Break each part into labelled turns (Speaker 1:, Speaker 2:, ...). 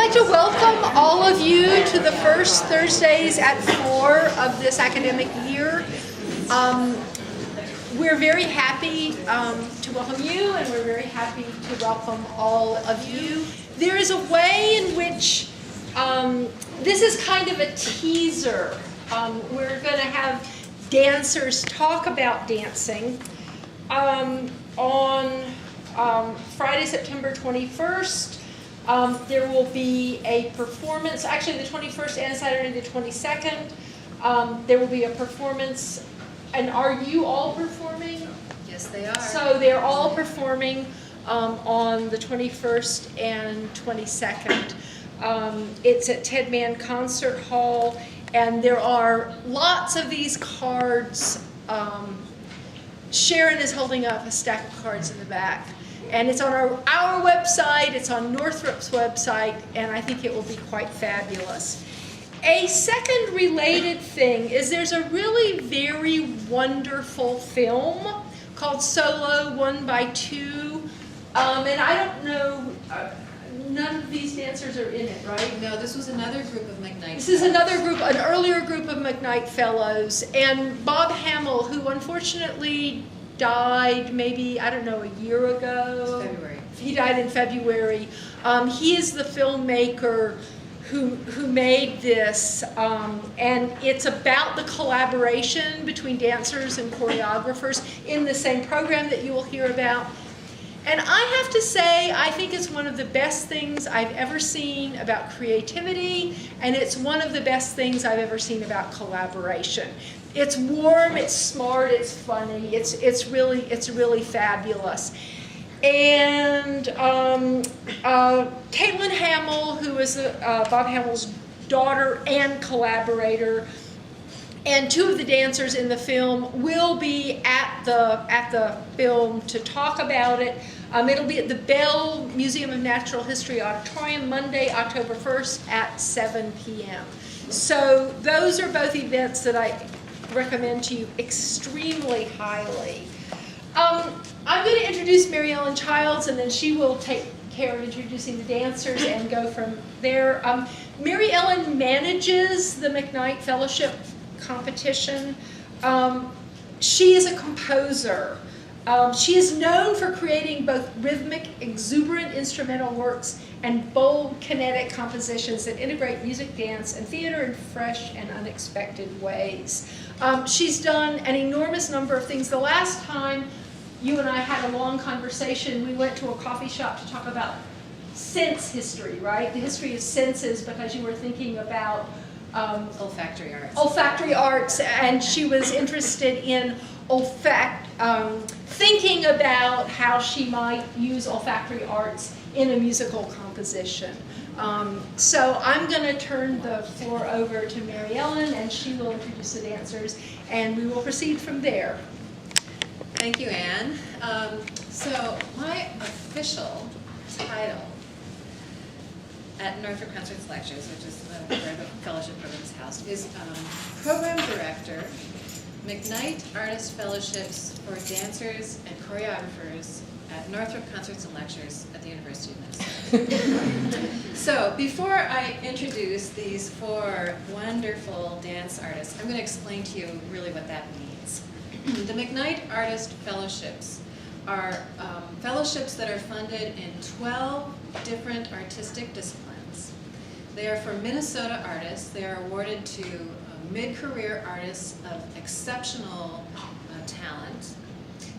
Speaker 1: like to welcome all of you to the first Thursdays at 4 of this academic year. We're very happy to welcome you, and we're very happy to welcome all of you. There is a way in which this is kind of a teaser. We're going to have dancers talk about dancing on Friday, September 21st. There will be a performance, actually the 21st and Saturday the 22nd. There will be a performance, and are you all performing?
Speaker 2: Yes, they are.
Speaker 1: So they're all performing on the 21st and 22nd. It's at Ted Mann Concert Hall, and there are lots of these cards. Sharon is holding up a stack of cards in the back. And it's on our website, it's on Northrop's website, and I think it will be quite fabulous. A second related thing is there's a really very wonderful film called Solo 1x2. And I don't know, none of these dancers are in it, right?
Speaker 2: No, this was another group of McKnight.
Speaker 1: This is another group, an earlier group of McKnight Fellows. And Bob Hamill, who unfortunately died maybe, I don't know, a year ago.
Speaker 2: February.
Speaker 1: He died in February. He is the filmmaker who made this, and it's about the collaboration between dancers and choreographers in the same program that you will hear about. And I have to say, I think it's one of the best things I've ever seen about creativity, and it's one of the best things I've ever seen about collaboration. It's warm, it's smart, it's funny, it's really fabulous. And Caitlin Hamill, who is Bob Hamill's daughter and collaborator, and two of the dancers in the film will be at the film to talk about it. It'll be at the Behm Museum of Natural History Auditorium Monday, October 1st at 7 p.m. So those are both events that I recommend to you extremely highly. I'm going to introduce Mary Ellen Childs, and then she will take care of introducing the dancers and go from there. Mary Ellen manages the McKnight Fellowship competition. She is a composer. She is known for creating both rhythmic, exuberant instrumental works and bold, kinetic compositions that integrate music, dance, and theater in fresh and unexpected ways. She's done an enormous number of things. The last time you and I had a long conversation, we went to a coffee shop to talk about sense history, right? The history of senses, because you were thinking about
Speaker 2: olfactory arts.
Speaker 1: Olfactory arts, and she was interested in thinking about how she might use olfactory arts in a musical composition. So I'm going to turn the floor over to Mary Ellen, and she will introduce the dancers, and we will proceed from there.
Speaker 2: Thank you, Anne. So my official title at Northrop Concerts Lectures, which is where the fellowship program is housed, is Program Director, McKnight Artist Fellowships for Dancers and Choreographers at Northrop Concerts and Lectures at the University of Minnesota. So before I introduce these four wonderful dance artists, I'm going to explain to you really what that means. The McKnight Artist Fellowships are fellowships that are funded in 12 different artistic disciplines. They are for Minnesota artists. They are awarded to mid-career artists of exceptional talent.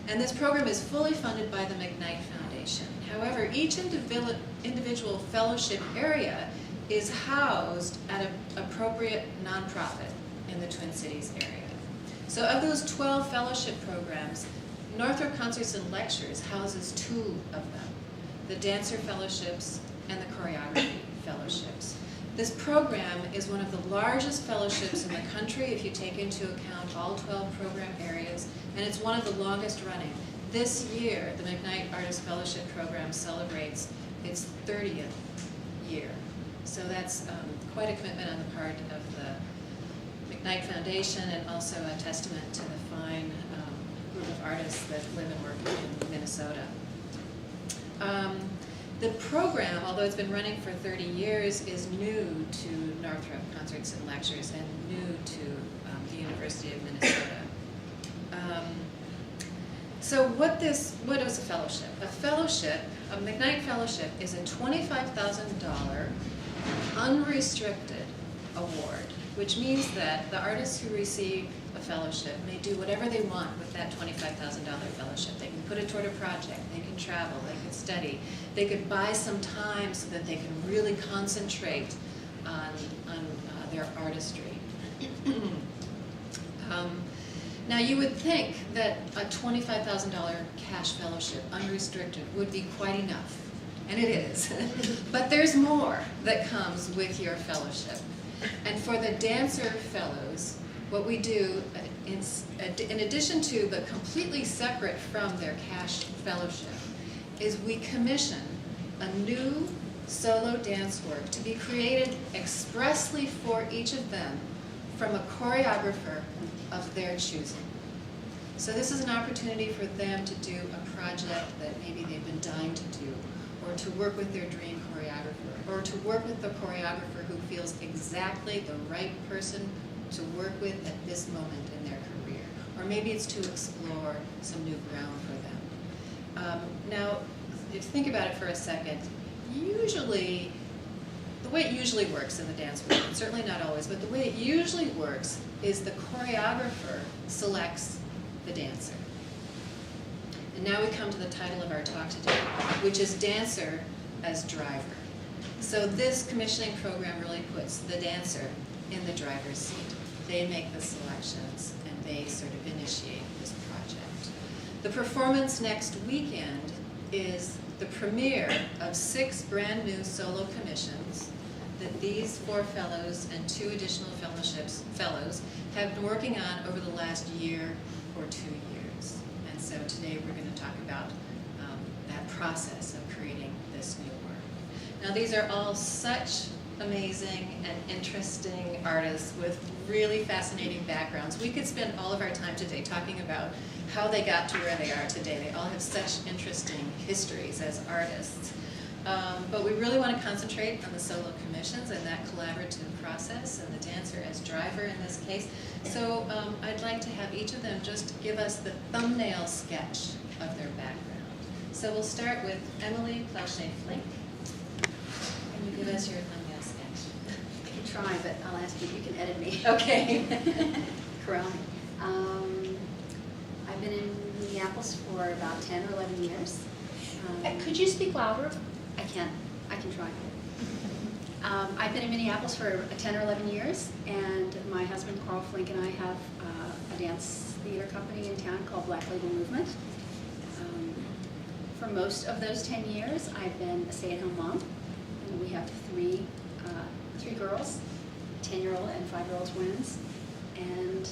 Speaker 2: And this program is fully funded by the McKnight Foundation. However, each individual fellowship area is housed at an appropriate nonprofit in the Twin Cities area. So of those 12 fellowship programs, Northrop Concerts and Lectures houses 2 of them, the Dancer Fellowships and the Choreography Fellowships. This program is one of the largest fellowships in the country if you take into account all 12 program areas, and it's one of the longest running. This year, the McKnight Artist Fellowship Program celebrates its 30th year. So that's quite a commitment on the part of the McKnight Foundation, and also a testament to the fine group of artists that live and work in Minnesota. The program, although it's been running for 30 years, is new to Northrop Concerts and Lectures and new to the University of Minnesota. So what is a fellowship? A fellowship, a McKnight Fellowship, is a $25,000 unrestricted award, which means that the artists who receive a fellowship may do whatever they want with that $25,000 fellowship. They can put it toward a project, they can travel, they can study, they could buy some time so that they can really concentrate on their artistry. Now you would think that a $25,000 cash fellowship, unrestricted, would be quite enough, and it is. But there's more that comes with your fellowship. And for the dancer fellows, what we do, in addition to, but completely separate from their cash fellowship, is we commission a new solo dance work to be created expressly for each of them from a choreographer of their choosing. So this is an opportunity for them to do a project that maybe they've been dying to do, or to work with their dream choreographer, or to work with the choreographer who feels exactly the right person to work with at this moment in their career. Or maybe it's to explore some new ground for them. Now, if you think about it for a second, usually, the way it usually works in the dance world, and certainly not always, but the way it usually works is the choreographer selects the dancer. And now we come to the title of our talk today, which is Dancer as Driver. So this commissioning program really puts the dancer in the driver's seat. They make the selections and they sort of initiate this project. The performance next weekend is the premiere of 6 brand new solo commissions that these 4 fellows and 2 additional fellows have been working on over the last year or 2 years. And so today we're going to talk about that process of creating this new work. Now these are all such amazing and interesting artists with really fascinating backgrounds. We could spend all of our time today talking about how they got to where they are today. They all have such interesting histories as artists. But we really want to concentrate on the solo commissions and that collaborative process, and the dancer as driver in this case. So I'd like to have each of them just give us the thumbnail sketch of their background. So we'll start with Emilie Plauché Flink. Can you give us your thumbnail sketch?
Speaker 3: I can try, but I'll ask you, you can edit me.
Speaker 2: Okay.
Speaker 3: Corral me. I've been in Minneapolis for about 10 or 11 years.
Speaker 1: Could you speak louder?
Speaker 3: I can try. I've been in Minneapolis for 10 or 11 years, and my husband Carl Flink and I have a dance theater company in town called Black Label Movement. For most of those 10 years, I've been a stay-at-home mom, and we have three girls, 10-year-old and 5-year-old twins. And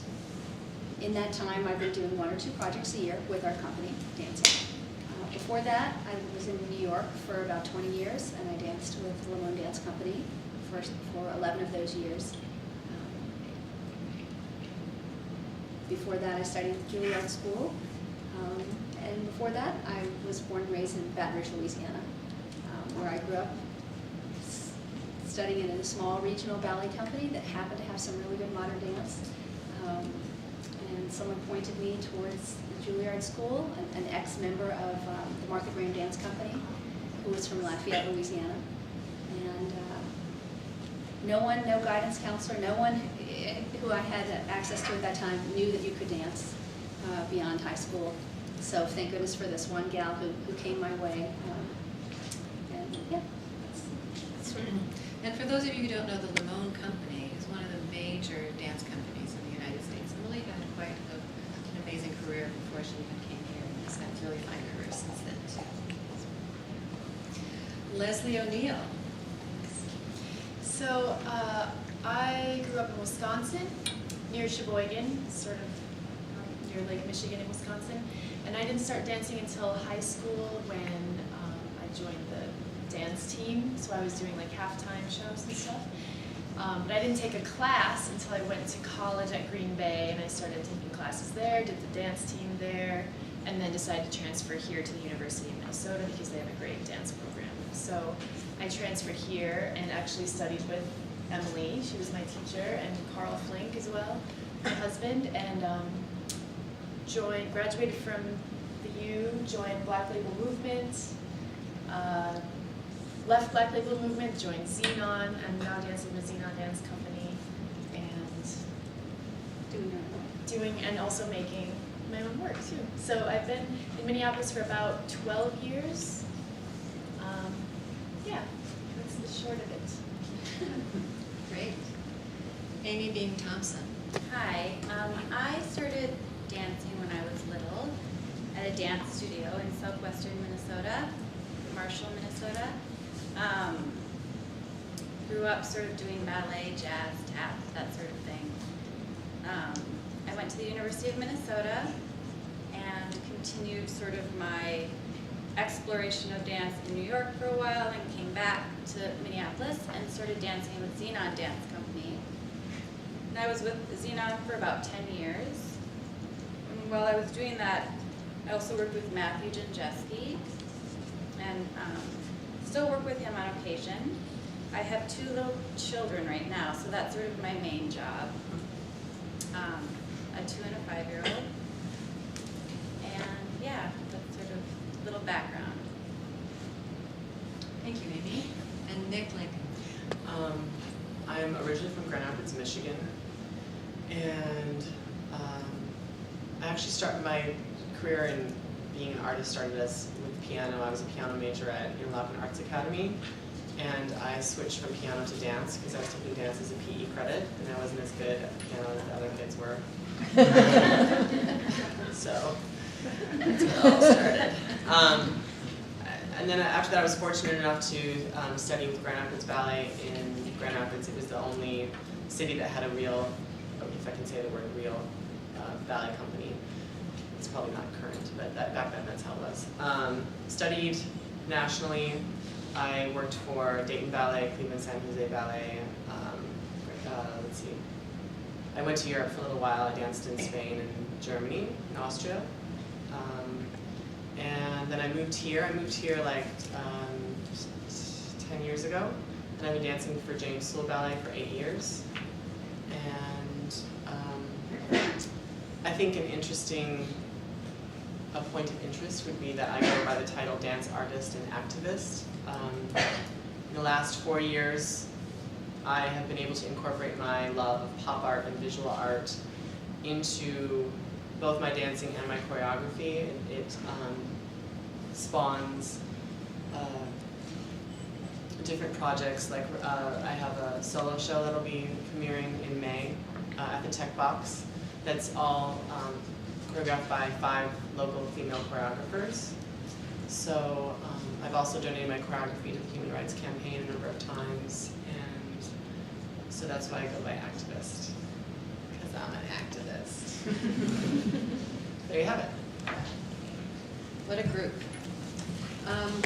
Speaker 3: in that time, I've been doing 1 or 2 projects a year with our company, dancing. Before that, I was in New York for about 20 years, and I danced with the Limon Dance Company for 11 of those years. Before that, I studied at Juilliard School, and before that, I was born and raised in Baton Rouge, Louisiana, where I grew up studying in a small regional ballet company that happened to have some really good modern dance. And someone pointed me towards the Juilliard School, an ex-member of the Martha Graham Dance Company, who was from Lafayette, Louisiana. And no guidance counselor, no one who I had access to at that time knew that you could dance beyond high school. So thank goodness for this one gal who came my way. And yeah, that's sort of.
Speaker 2: And for those of you who don't know, the Limon Company is one of the major dance companies in the United States. Emilie had quite an amazing career before she even came here, and has had a really fine career since then, too. Leslie O'Neill.
Speaker 4: So I grew up in Wisconsin, near Sheboygan, sort of near Lake Michigan in Wisconsin. And I didn't start dancing until high school when I joined the dance team. So I was doing like halftime shows and stuff. But I didn't take a class until I went to college at Green Bay, and I started taking classes there, did the dance team there, and then decided to transfer here to the University of Minnesota because they have a great dance program. So I transferred here and actually studied with Emilie. She was my teacher, and Carl Flink as well, my husband, and graduated from the U, joined Black Label Movement, left Black Label Movement, joined Xenon. I'm now dancing with Xenon Dance Company, and doing and also making my own work too. So I've been in Minneapolis for about 12 years. Yeah, that's the short of it.
Speaker 2: Great. Amy Behm Thomson.
Speaker 5: Hi, I started dancing when I was little at a dance studio in southwestern Minnesota, Marshall, Minnesota. Grew up sort of doing ballet, jazz, tap, that sort of thing. I went to the University of Minnesota and continued sort of my exploration of dance in New York for a while, and came back to Minneapolis and started dancing with Xenon Dance Company. And I was with Xenon for about 10 years. And while I was doing that, I also worked with Matthew Janjeski, and still work with him on occasion. I have 2 little children right now, so that's sort of my main job. A 2- and a 5-year-old. And yeah, that's sort of a little background.
Speaker 2: Thank you, Amy. And Nick Lincoln.
Speaker 6: I'm originally from Grand Rapids, Michigan, and I actually started my career in being an artist. Started as with piano. I was a piano major at Interlochen Arts Academy, and I switched from piano to dance because I was taking dance as a PE credit, and I wasn't as good at piano as the other kids were. So that's where it all started. And then after that, I was fortunate enough to study with Grand Rapids Ballet in Grand Rapids. It was the only city that had a real, if I can say the word real, ballet company. It's probably not current, but back then that's how it was. Studied nationally. I worked for Dayton Ballet, Cleveland San Jose Ballet. Let's see. I went to Europe for a little while. I danced in Spain and Germany and Austria. And then I moved here. I moved here like 10 years ago. And I've been dancing for James Sewell Ballet for 8 years. And I think an interesting point of interest would be that I go by the title dance artist and activist. In the last 4 years, I have been able to incorporate my love of pop art and visual art into both my dancing and my choreography. It spawns different projects. Like I have a solo show that'll be premiering in May at the Tech Box. That's all choreographed by 5 local female choreographers. So I've also donated my choreography to the Human Rights Campaign a number of times, and so that's why I go by activist, because I'm an activist. There you have it.
Speaker 2: What a group.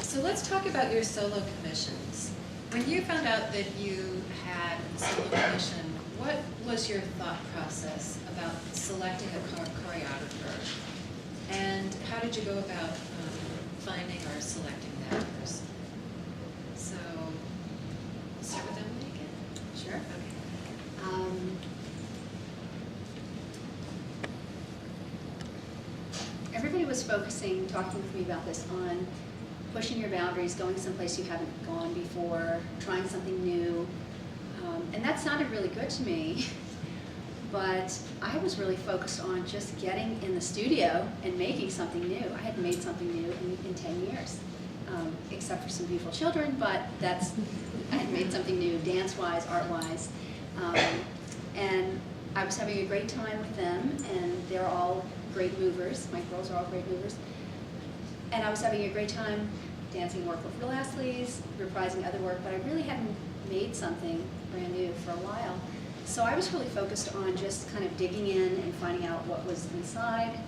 Speaker 2: So let's talk about your solo commissions. When you found out that you had a solo commission, what was your thought process about selecting a choreographer? And how did you go about finding or selecting that person? So, we'll start with Emilie again.
Speaker 3: Sure.
Speaker 2: Okay.
Speaker 3: Everybody was focusing, talking with me about this, on pushing your boundaries, going someplace you haven't gone before, trying something new. And that sounded really good to me, but I was really focused on just getting in the studio and making something new. I hadn't made something new in 10 years, except for some beautiful children, but I had made something new, dance-wise, art-wise. And I was having a great time with them, and they're all great movers. My girls are all great movers. And I was having a great time dancing work with Real Asleys, reprising other work, but I really hadn't made something brand new for a while. So I was really focused on just kind of digging in and finding out what was inside,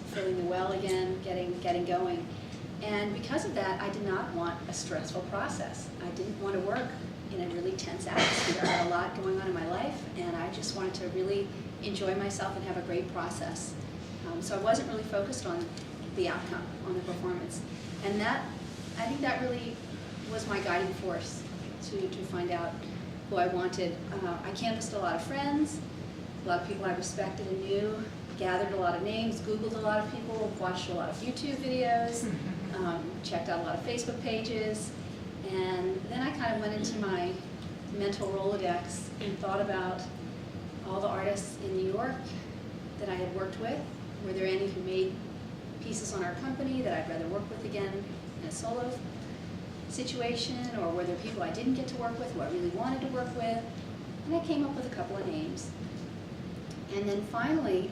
Speaker 3: filling the well again, getting going. And because of that, I did not want a stressful process. I didn't want to work in a really tense atmosphere. I had a lot going on in my life, and I just wanted to really enjoy myself and have a great process. So I wasn't really focused on the outcome, on the performance. And that I think that really was my guiding force to find out who I wanted. I canvassed a lot of friends, a lot of people I respected and knew, gathered a lot of names, Googled a lot of people, watched a lot of YouTube videos, checked out a lot of Facebook pages, and then I kind of went into my mental Rolodex and thought about all the artists in New York that I had worked with. Were there any who made pieces on our company that I'd rather work with again in a solo situation, or were there people I didn't get to work with who I really wanted to work with? And I came up with a couple of names. And then finally,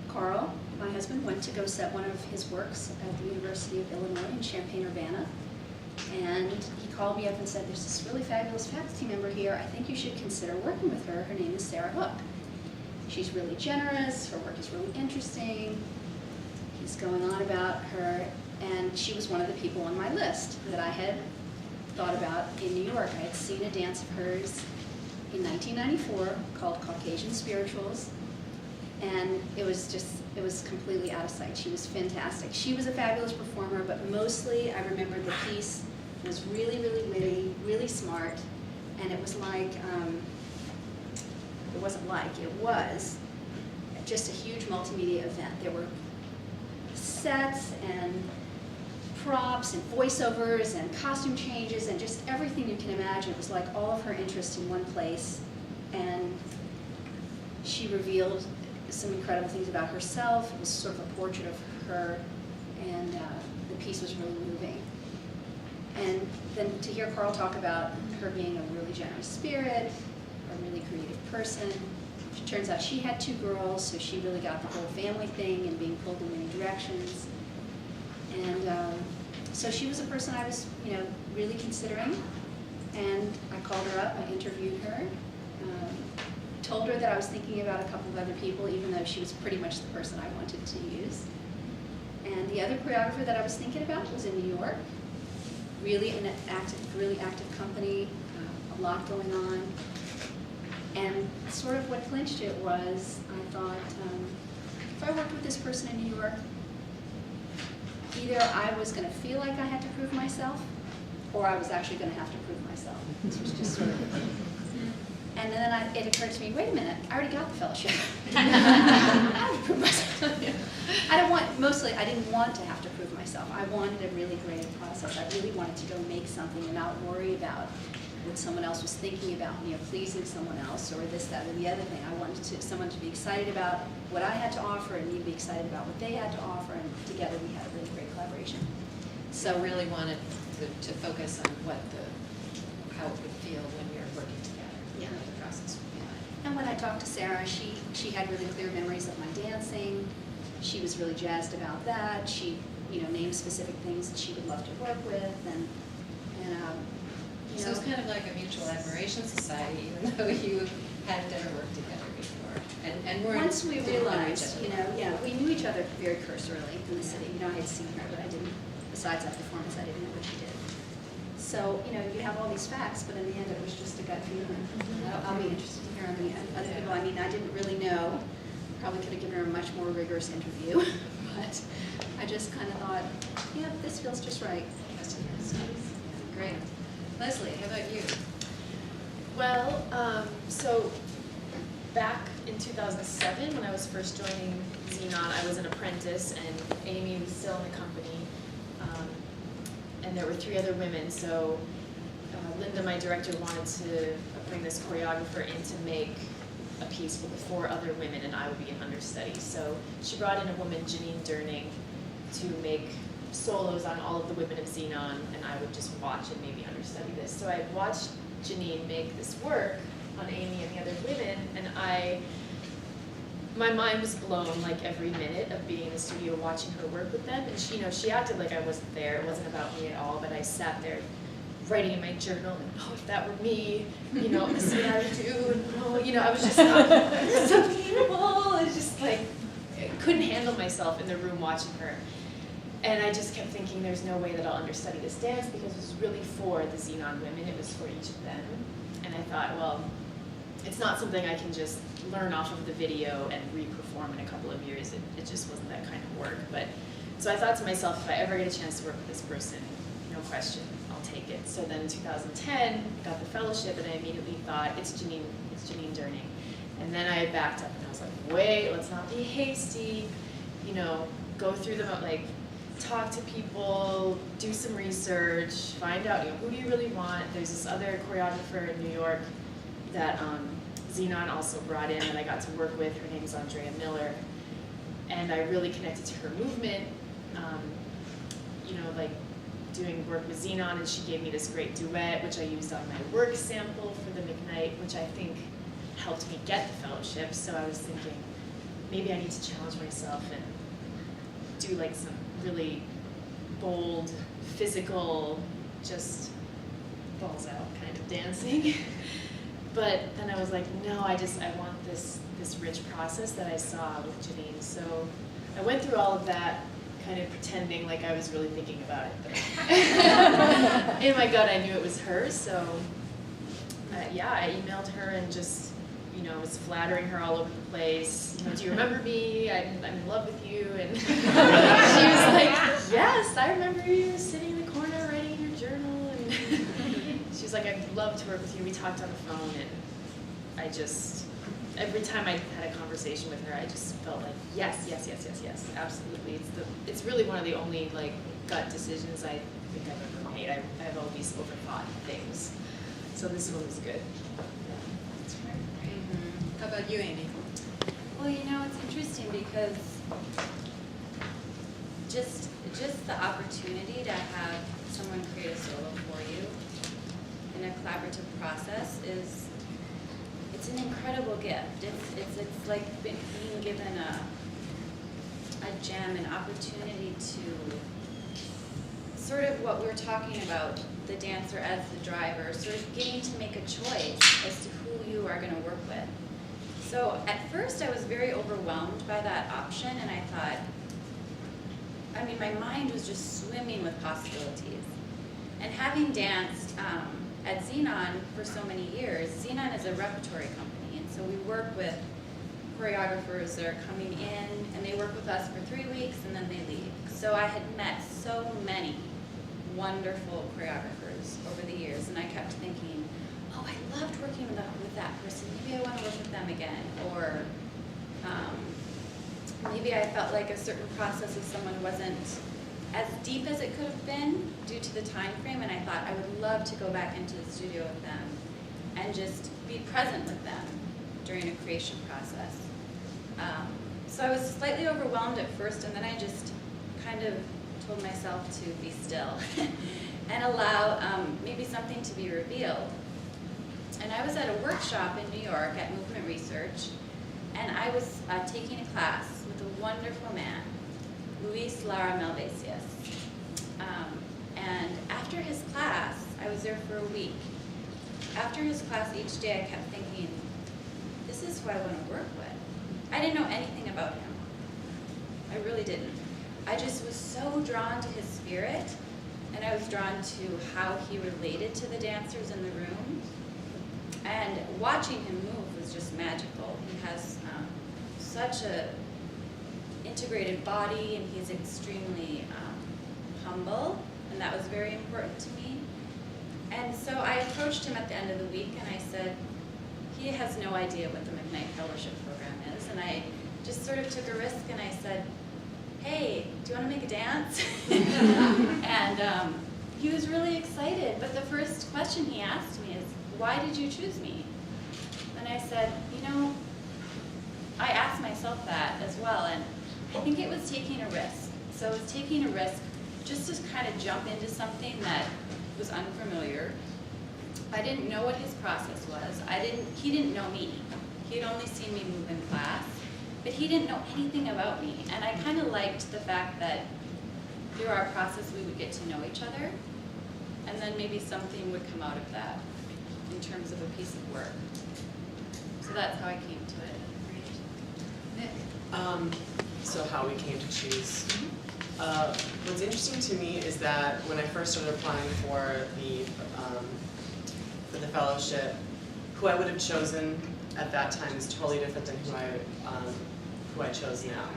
Speaker 3: Carl, my husband, went to go set one of his works at the University of Illinois in Champaign-Urbana. And he called me up and said, there's this really fabulous faculty member here. I think you should consider working with her. Her name is Sarah Hook. She's really generous. Her work is really interesting. He's going on about her. And she was one of the people on my list that I had thought about in New York. I had seen a dance of hers in 1994 called Caucasian Spirituals. And it was completely out of sight. She was fantastic. She was a fabulous performer, but mostly I remember the piece was really, really witty, really smart, and it was like, it was just a huge multimedia event. There were sets and props and voiceovers and costume changes and just everything you can imagine. It was like all of her interests in one place, and she revealed some incredible things about herself. It was sort of a portrait of her, and the piece was really moving. And then to hear Carl talk about her being a really generous spirit, a really creative person. It turns out she had 2 girls, so she really got the whole family thing and being pulled in many directions. And so she was a person I was, really considering. And I called her up, I interviewed her, told her that I was thinking about a couple of other people, even though she was pretty much the person I wanted to use. And the other choreographer that I was thinking about was in New York. Really active company, a lot going on. And sort of what clinched it was, I thought, if I worked with this person in New York, either I was going to feel like I had to prove myself, or I was actually going to have to prove myself. This was just sort of, and then it occurred to me, wait a minute, I already got the fellowship. I have to prove myself. I didn't want to have to prove myself. I wanted a really creative process. I really wanted to go make something and not worry about what someone else was thinking about me or pleasing someone else or this, that, or the other thing. I wanted someone to be excited about what I had to offer and me to be excited about what they had to offer, and together we had a really great collaboration.
Speaker 2: So really wanted to focus on how it would feel when you're working together,
Speaker 3: Yeah.
Speaker 2: what the process would be like.
Speaker 3: And when I talked to Sarah, she had really clear memories of my dancing. She was really jazzed about that. She, named specific things that she would love to work with, and
Speaker 2: So it's kind of like a mutual admiration society, even though you hadn't ever worked together before. And weren't
Speaker 3: once we
Speaker 2: didn't know
Speaker 3: realized,
Speaker 2: each other.
Speaker 3: we knew each other very cursorily in the city. I had seen her, but I didn't. Besides that performance, I didn't know what she did. So, you have all these facts, but in the end, it was just a gut feeling. I'll be interested to hear on the other people. I didn't really know. Probably could have given her a much more rigorous interview, but I just kind of thought, this feels just right.
Speaker 2: Great. Leslie, how about you?
Speaker 4: Well, so back in 2007, when I was first joining Xenon, I was an apprentice, and Amy was still in the company, and there were 3 other women. So Linda, my director, wanted to bring this choreographer in to make a piece with the 4 other women, and I would be an understudy. So she brought in a woman, Janine Durning, to make solos on all of the women of Xenon, and I would just watch and maybe understudy this. So I watched Janine make this work on Amy and the other women, and my mind was blown like every minute of being in the studio watching her work with them. And she acted like I wasn't there. It wasn't about me at all, but I sat there writing in my journal, and if that were me, this is what I would do, and I was just this is so beautiful. It's just like, I couldn't handle myself in the room watching her. And I just kept thinking, there's no way that I'll understudy this dance, because it was really for the Xenon women. It was for each of them. And I thought, well, it's not something I can just learn off of the video and re-perform in a couple of years. It just wasn't that kind of work. But so I thought to myself, if I ever get a chance to work with this person, no question, I'll take it. So then in 2010, I got the fellowship, and I immediately thought, it's Janine Durning. And then I backed up, and I was like, wait, let's not be hasty, you know, go through the, like, talk to people, do some research, find out, you know, who do you really want. There's this other choreographer in New York that Xenon also brought in that I got to work with. Her name's Andrea Miller. And I really connected to her movement, you know, like doing work with Xenon, and she gave me this great duet, which I used on my work sample for the McKnight, which I think helped me get the fellowship. So I was thinking, maybe I need to challenge myself and do like some really bold, physical, just balls out kind of dancing. But then I was like, no, I want this rich process that I saw with Janine. So I went through all of that, kind of pretending like I was really thinking about it. But in my gut, I knew it was her. So yeah, I emailed her and just, you know, was flattering her all over the place. You know, do you remember me? I'm in love with you. And she was like, yes, I remember you sitting in the corner writing in your journal. And she was like, I'd love to work with you. We talked on the phone, and I just, every time I had a conversation with her, I just felt like, yes, yes, yes, yes, yes, absolutely. It's really one of the only like gut decisions I think I've ever made. I've always overthought things. So this one was good.
Speaker 2: How about you, Amy?
Speaker 5: Well, you know, it's interesting because just the opportunity to have someone create a solo for you in a collaborative process it's an incredible gift. It's like being given a gem, an opportunity to sort of what we're talking about, the dancer as the driver, sort of getting to make a choice as to who you are going to work with. So at first I was very overwhelmed by that option, and I thought, I mean, my mind was just swimming with possibilities. And having danced at Xenon for so many years, Xenon is a repertory company, and so we work with choreographers that are coming in, and they work with us for 3 weeks, and then they leave. So I had met so many wonderful choreographers over the years, and I kept thinking, oh, I loved working with that person. Maybe I want to work with them again. Or maybe I felt like a certain process of someone wasn't as deep as it could have been due to the time frame, and I thought I would love to go back into the studio with them and just be present with them during a creation process. So I was slightly overwhelmed at first, and then I just kind of told myself to be still and allow maybe something to be revealed. And I was at a workshop in New York at Movement Research, and I was taking a class with a wonderful man, Luis Lara Malvasius. And after his class, I was there for a week. After his class, each day I kept thinking, this is who I want to work with. I didn't know anything about him. I really didn't. I just was so drawn to his spirit, and I was drawn to how he related to the dancers in the room. And watching him move was just magical. He has such a integrated body, and he's extremely humble, and that was very important to me. And so I approached him at the end of the week, and I said, he has no idea what the McKnight Fellowship Program is, and I just sort of took a risk, and I said, hey, do you want to make a dance? And he was really excited, but the first question he asked me is, why did you choose me? And I said, you know, I asked myself that as well, and I think it was taking a risk. So it was taking a risk just to kind of jump into something that was unfamiliar. I didn't know what his process was. He didn't know me. He had only seen me move in class, but he didn't know anything about me. And I kind of liked the fact that through our process we would get to know each other, and then maybe something would come out of that in terms of a piece of work. So that's how I came to it.
Speaker 2: Nick?
Speaker 6: So how we came to choose. What's interesting to me is that when I first started applying for the fellowship, who I would have chosen at that time is totally different than who I chose now.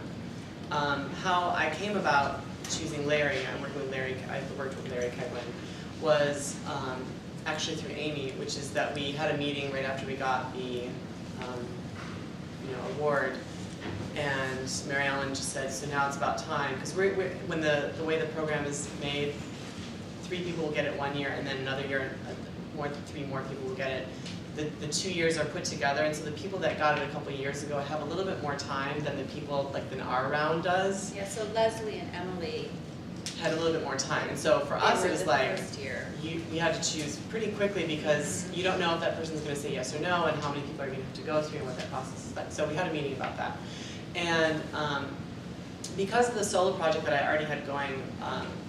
Speaker 6: How I came about choosing Larry, I'm working with Larry, I worked with Larry Kegwin, was actually through Amy, which is that we had a meeting right after we got the award, and Mary Ellen just said, so now it's about time, because when the way the program is made, 3 people will get it 1 year, and then another year, 3 more people will get it. The 2 years are put together, and so the people that got it a couple of years ago have a little bit more time than the people, like, than our round does.
Speaker 5: Yeah, so Leslie and Emilie
Speaker 6: Had a little bit more time, and so for us it was like,
Speaker 5: first year.
Speaker 6: you had to choose pretty quickly because you don't know if that person's going to say yes or no, and how many people are going to have to go through and what that process is like. So we had a meeting about that. And because of the solo project that I already had going,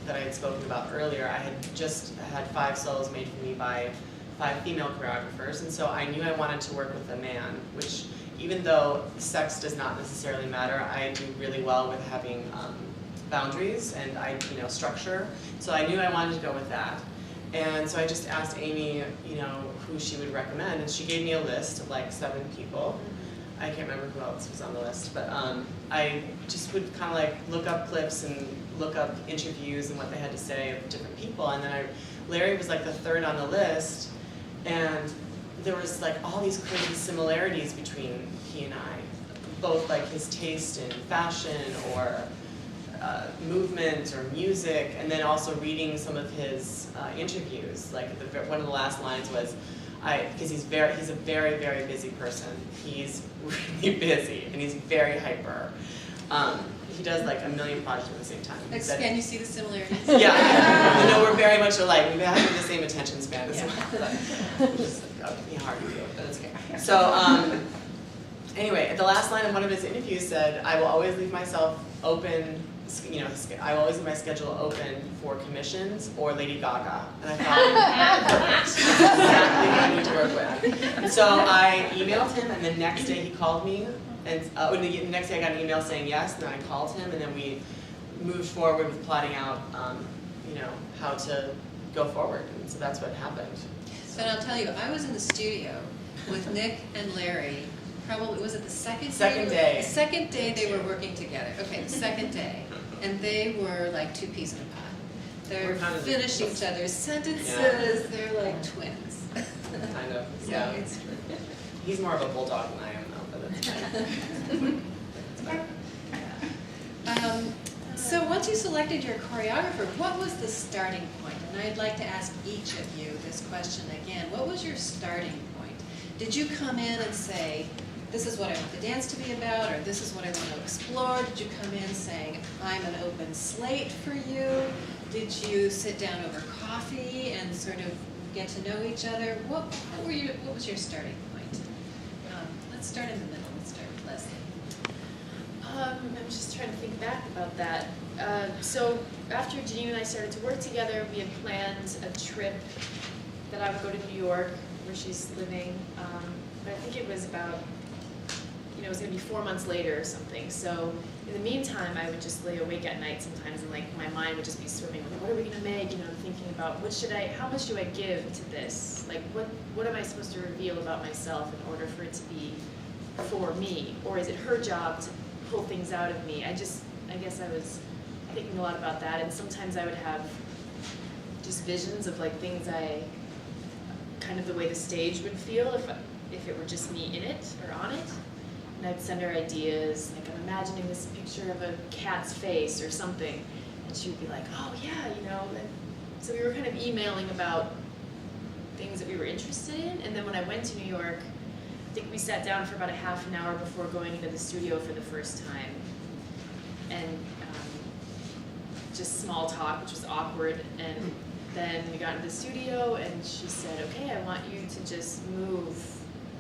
Speaker 6: that I had spoken about earlier, I had just had 5 solos made for me by 5 female choreographers, and so I knew I wanted to work with a man, which even though sex does not necessarily matter, I do really well with having boundaries and structure. So I knew I wanted to go with that. And so I just asked Amy, who she would recommend, and she gave me a list of like 7 people. I can't remember who else was on the list, but I just would kind of like look up clips and look up interviews and what they had to say of different people. And then Larry was like the 3rd on the list, and there was like all these crazy similarities between he and I, both like his taste in fashion or movement or music, and then also reading some of his interviews. Like one of the last lines was, because he's a very, very busy person. He's really busy and he's very hyper. He does like a million projects at the same time.
Speaker 2: Can you see the similarities?
Speaker 6: Yeah, we're very much alike. We have the same attention span as well. It's hard to do, but it's okay. So anyway, at the last line of one of his interviews said, "I will always leave myself open. I will always leave my schedule open for commissions or Lady Gaga." And I thought, perfect. Exactly what I need to work with. And so I emailed him, and the next day he called me. And the next day I got an email saying yes, and then I called him, and then we moved forward with plotting out, how to go forward. And so that's what happened.
Speaker 2: So I'll tell you, I was in the studio with Nick and Larry. Probably, was it the second day?
Speaker 6: Second day.
Speaker 2: The second day they were working together. Okay, the second day. And they were like 2 peas in a pod. They're finishing each other's sentences. Yeah. They're like twins.
Speaker 6: Kind of,
Speaker 2: So
Speaker 6: yeah.
Speaker 2: it's
Speaker 6: He's more of a bulldog than I am, though, but it's fine.
Speaker 2: So once you selected your choreographer, what was the starting point? And I'd like to ask each of you this question again. What was your starting point? Did you come in and say, this is what I want the dance to be about, or this is what I want to explore? Did you come in saying, I'm an open slate for you? Did you sit down over coffee and sort of get to know each other? What was your starting point? Let's start in the middle. Let's start with Leslie.
Speaker 4: I'm just trying to think back about that. So after Janine and I started to work together, we had planned a trip that I would go to New York, where she's living. But I think it was about, it was going to be 4 months later or something. So in the meantime, I would just lay awake at night sometimes, and like my mind would just be swimming with, what are we going to make? Thinking about how much do I give to this? Like what am I supposed to reveal about myself in order for it to be for me, or is it her job to pull things out of me? I guess I was thinking a lot about that, and sometimes I would have just visions of like things kind of the way the stage would feel if it were just me in it or on it. And I'd send her ideas, like I'm imagining this picture of a cat's face or something, and she would be like, oh yeah, So we were kind of emailing about things that we were interested in, and then when I went to New York, I think we sat down for about a half an hour before going into the studio for the first time, and just small talk, which was awkward, and then we got into the studio, and she said, okay, I want you to just move.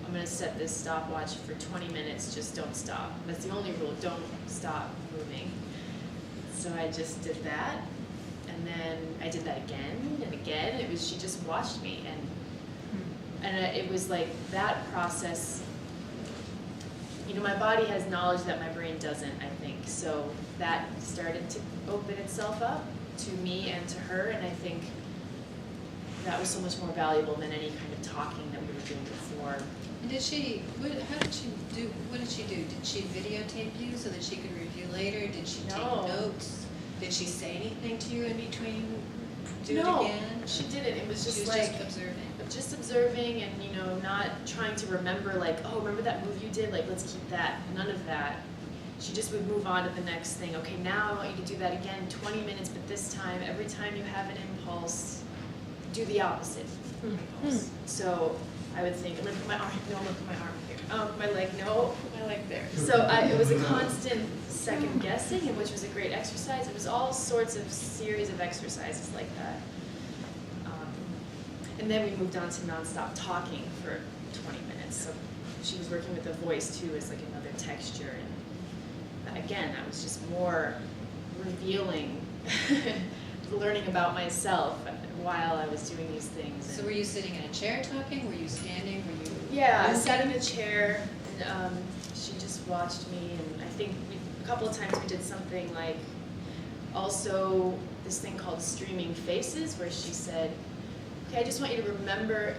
Speaker 4: I'm going to set this stopwatch for 20 minutes, just don't stop. That's the only rule, don't stop moving. So I just did that, and then I did that again and again. She just watched me, and it was like that process. My body has knowledge that my brain doesn't, I think. So that started to open itself up to me and to her, and I think that was so much more valuable than any kind of talking that we were doing before.
Speaker 2: And what did she do? Did she videotape you so that she could review later? Did she take notes? Did she say anything to you in between? Do
Speaker 4: No,
Speaker 2: it again?
Speaker 4: she didn't. It was
Speaker 2: She
Speaker 4: just
Speaker 2: was
Speaker 4: like
Speaker 2: just observing.
Speaker 4: just observing and, you know, not trying to remember like, oh, remember that move you did? Like, let's keep that. None of that. She just would move on to the next thing. Okay, now I want you to do that again, 20 minutes, but this time, every time you have an impulse, do the opposite impulse. So I would think, look at my arm, no, look at my arm here. My leg, no, put my leg there. So it was a constant second guessing, and which was a great exercise. It was all sorts of series of exercises like that. And then we moved on to nonstop talking for 20 minutes. So she was working with the voice too as like another texture. And again, I was just more revealing, learning about myself while I was doing these things.
Speaker 2: So were you sitting in a chair talking? Were you standing? Were you?
Speaker 4: Yeah, I sat in a chair, and she just watched me. And I think a couple of times we did something like also this thing called streaming faces, where she said, okay, I just want you to remember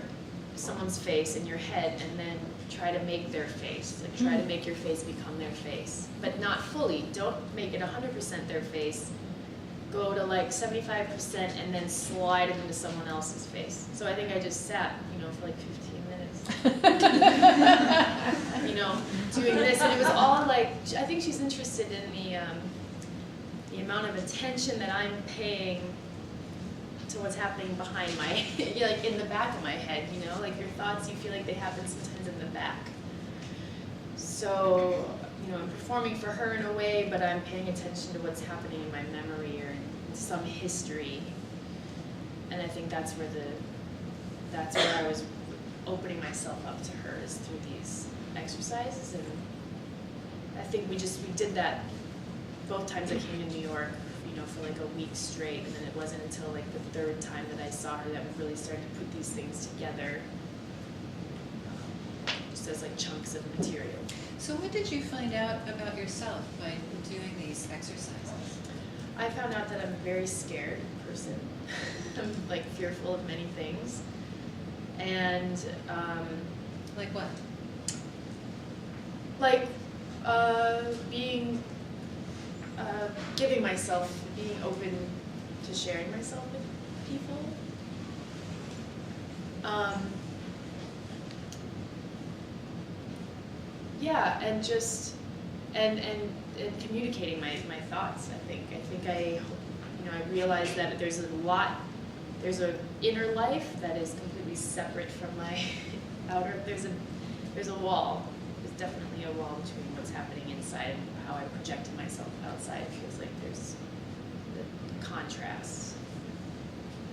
Speaker 4: someone's face in your head and then try to make their face. Like try to make your face become their face. But not fully. Don't make it 100% their face. Go to like 75% and then slide it into someone else's face. So I think I just sat, you know, for like 15 minutes. You know, doing this. And it was all like, I think she's interested in the amount of attention that I'm paying to what's happening behind my, like in the back of my head, you know, like your thoughts, you feel like they happen sometimes in the back. So, you know, I'm performing for her in a way, but I'm paying attention to what's happening in my memory or in some history. And I think that's where I was opening myself up to her, is through these exercises. And I think we did that both times I came to New York, you know, for like a week straight, and then it wasn't until like the third time that I saw her that we really started to put these things together, just as like chunks of material.
Speaker 2: So what did you find out about yourself by doing these exercises?
Speaker 4: I found out that I'm a very scared person. I'm like fearful of many things, and
Speaker 2: Like what?
Speaker 4: like being giving myself, being open to sharing myself with people. Yeah, and just and communicating my thoughts. I think I realized that there's an inner life that is completely separate from my outer. There's a wall. There's definitely a wall between what's happening inside and how I project myself outside. It feels like there's the contrast,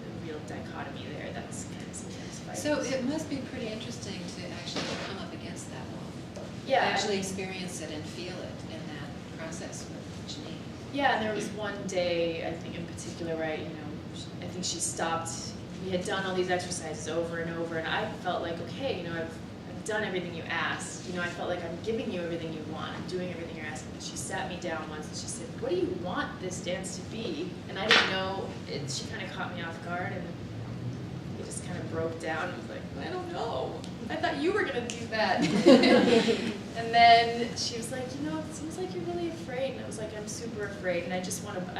Speaker 4: the real dichotomy there. That's kind of sometimes fighting.
Speaker 2: So it must be pretty interesting to actually come up against that wall.
Speaker 4: Yeah,
Speaker 2: Actually experience it and feel it in that process with Janine.
Speaker 4: Yeah, and there was one day, I think in particular, where I think she stopped. We had done all these exercises over and over, and I felt like, okay, I've done everything you asked. I felt like I'm giving you everything you want. I'm doing everything you're asking. And she sat me down once and she said, what do you want this dance to be? And I didn't know. She kind of caught me off guard, and it just kind of broke down. I was like, I don't know. I thought you were going to do that. And then she was like, it seems like you're really afraid. And I was like, I'm super afraid, and I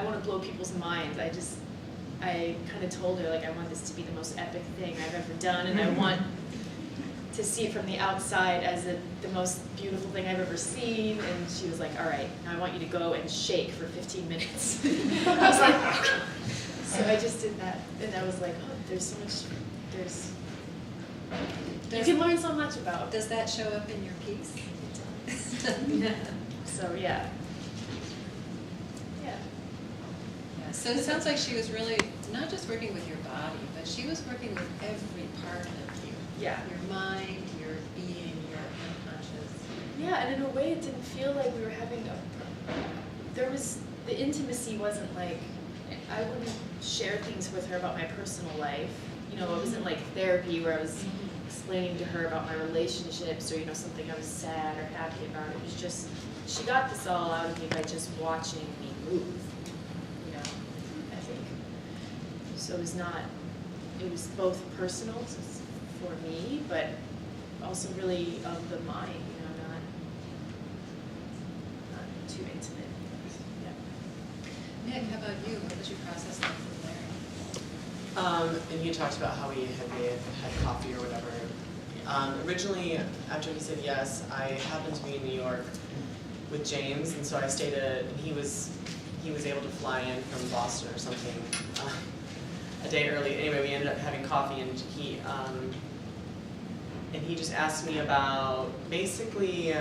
Speaker 4: want to blow people's minds. I kind of told her, like, I want this to be the most epic thing I've ever done, and I want to see it from the outside as the most beautiful thing I've ever seen. And she was like, all right, now I want you to go and shake for 15 minutes. I was like, okay. So I just did that, and I was like, oh, there's so much, you can learn so much about.
Speaker 2: Does that show up in your piece?
Speaker 4: It does. So yeah.
Speaker 2: Yeah, so it sounds like she was really not just working with your body, but she was working with every part of you.
Speaker 4: Yeah.
Speaker 2: Your mind, your being, your unconscious.
Speaker 4: Yeah, and in a way it didn't feel like we were having the intimacy wasn't like, I wouldn't share things with her about my personal life. It wasn't like therapy where I was explaining to her about my relationships or, something I was sad or happy about. It was just, she got this all out of me by just watching me move, I think. So it was both personal for me, but also really of the mind, not too intimate. Yeah.
Speaker 2: Nick, how about you? What was your process like with Larry?
Speaker 6: And you talked about how we had coffee or whatever. Originally, after he said yes, I happened to be in New York with James, and so I stayed he was able to fly in from Boston or something a day early. Anyway, we ended up having coffee, and he just asked me about basically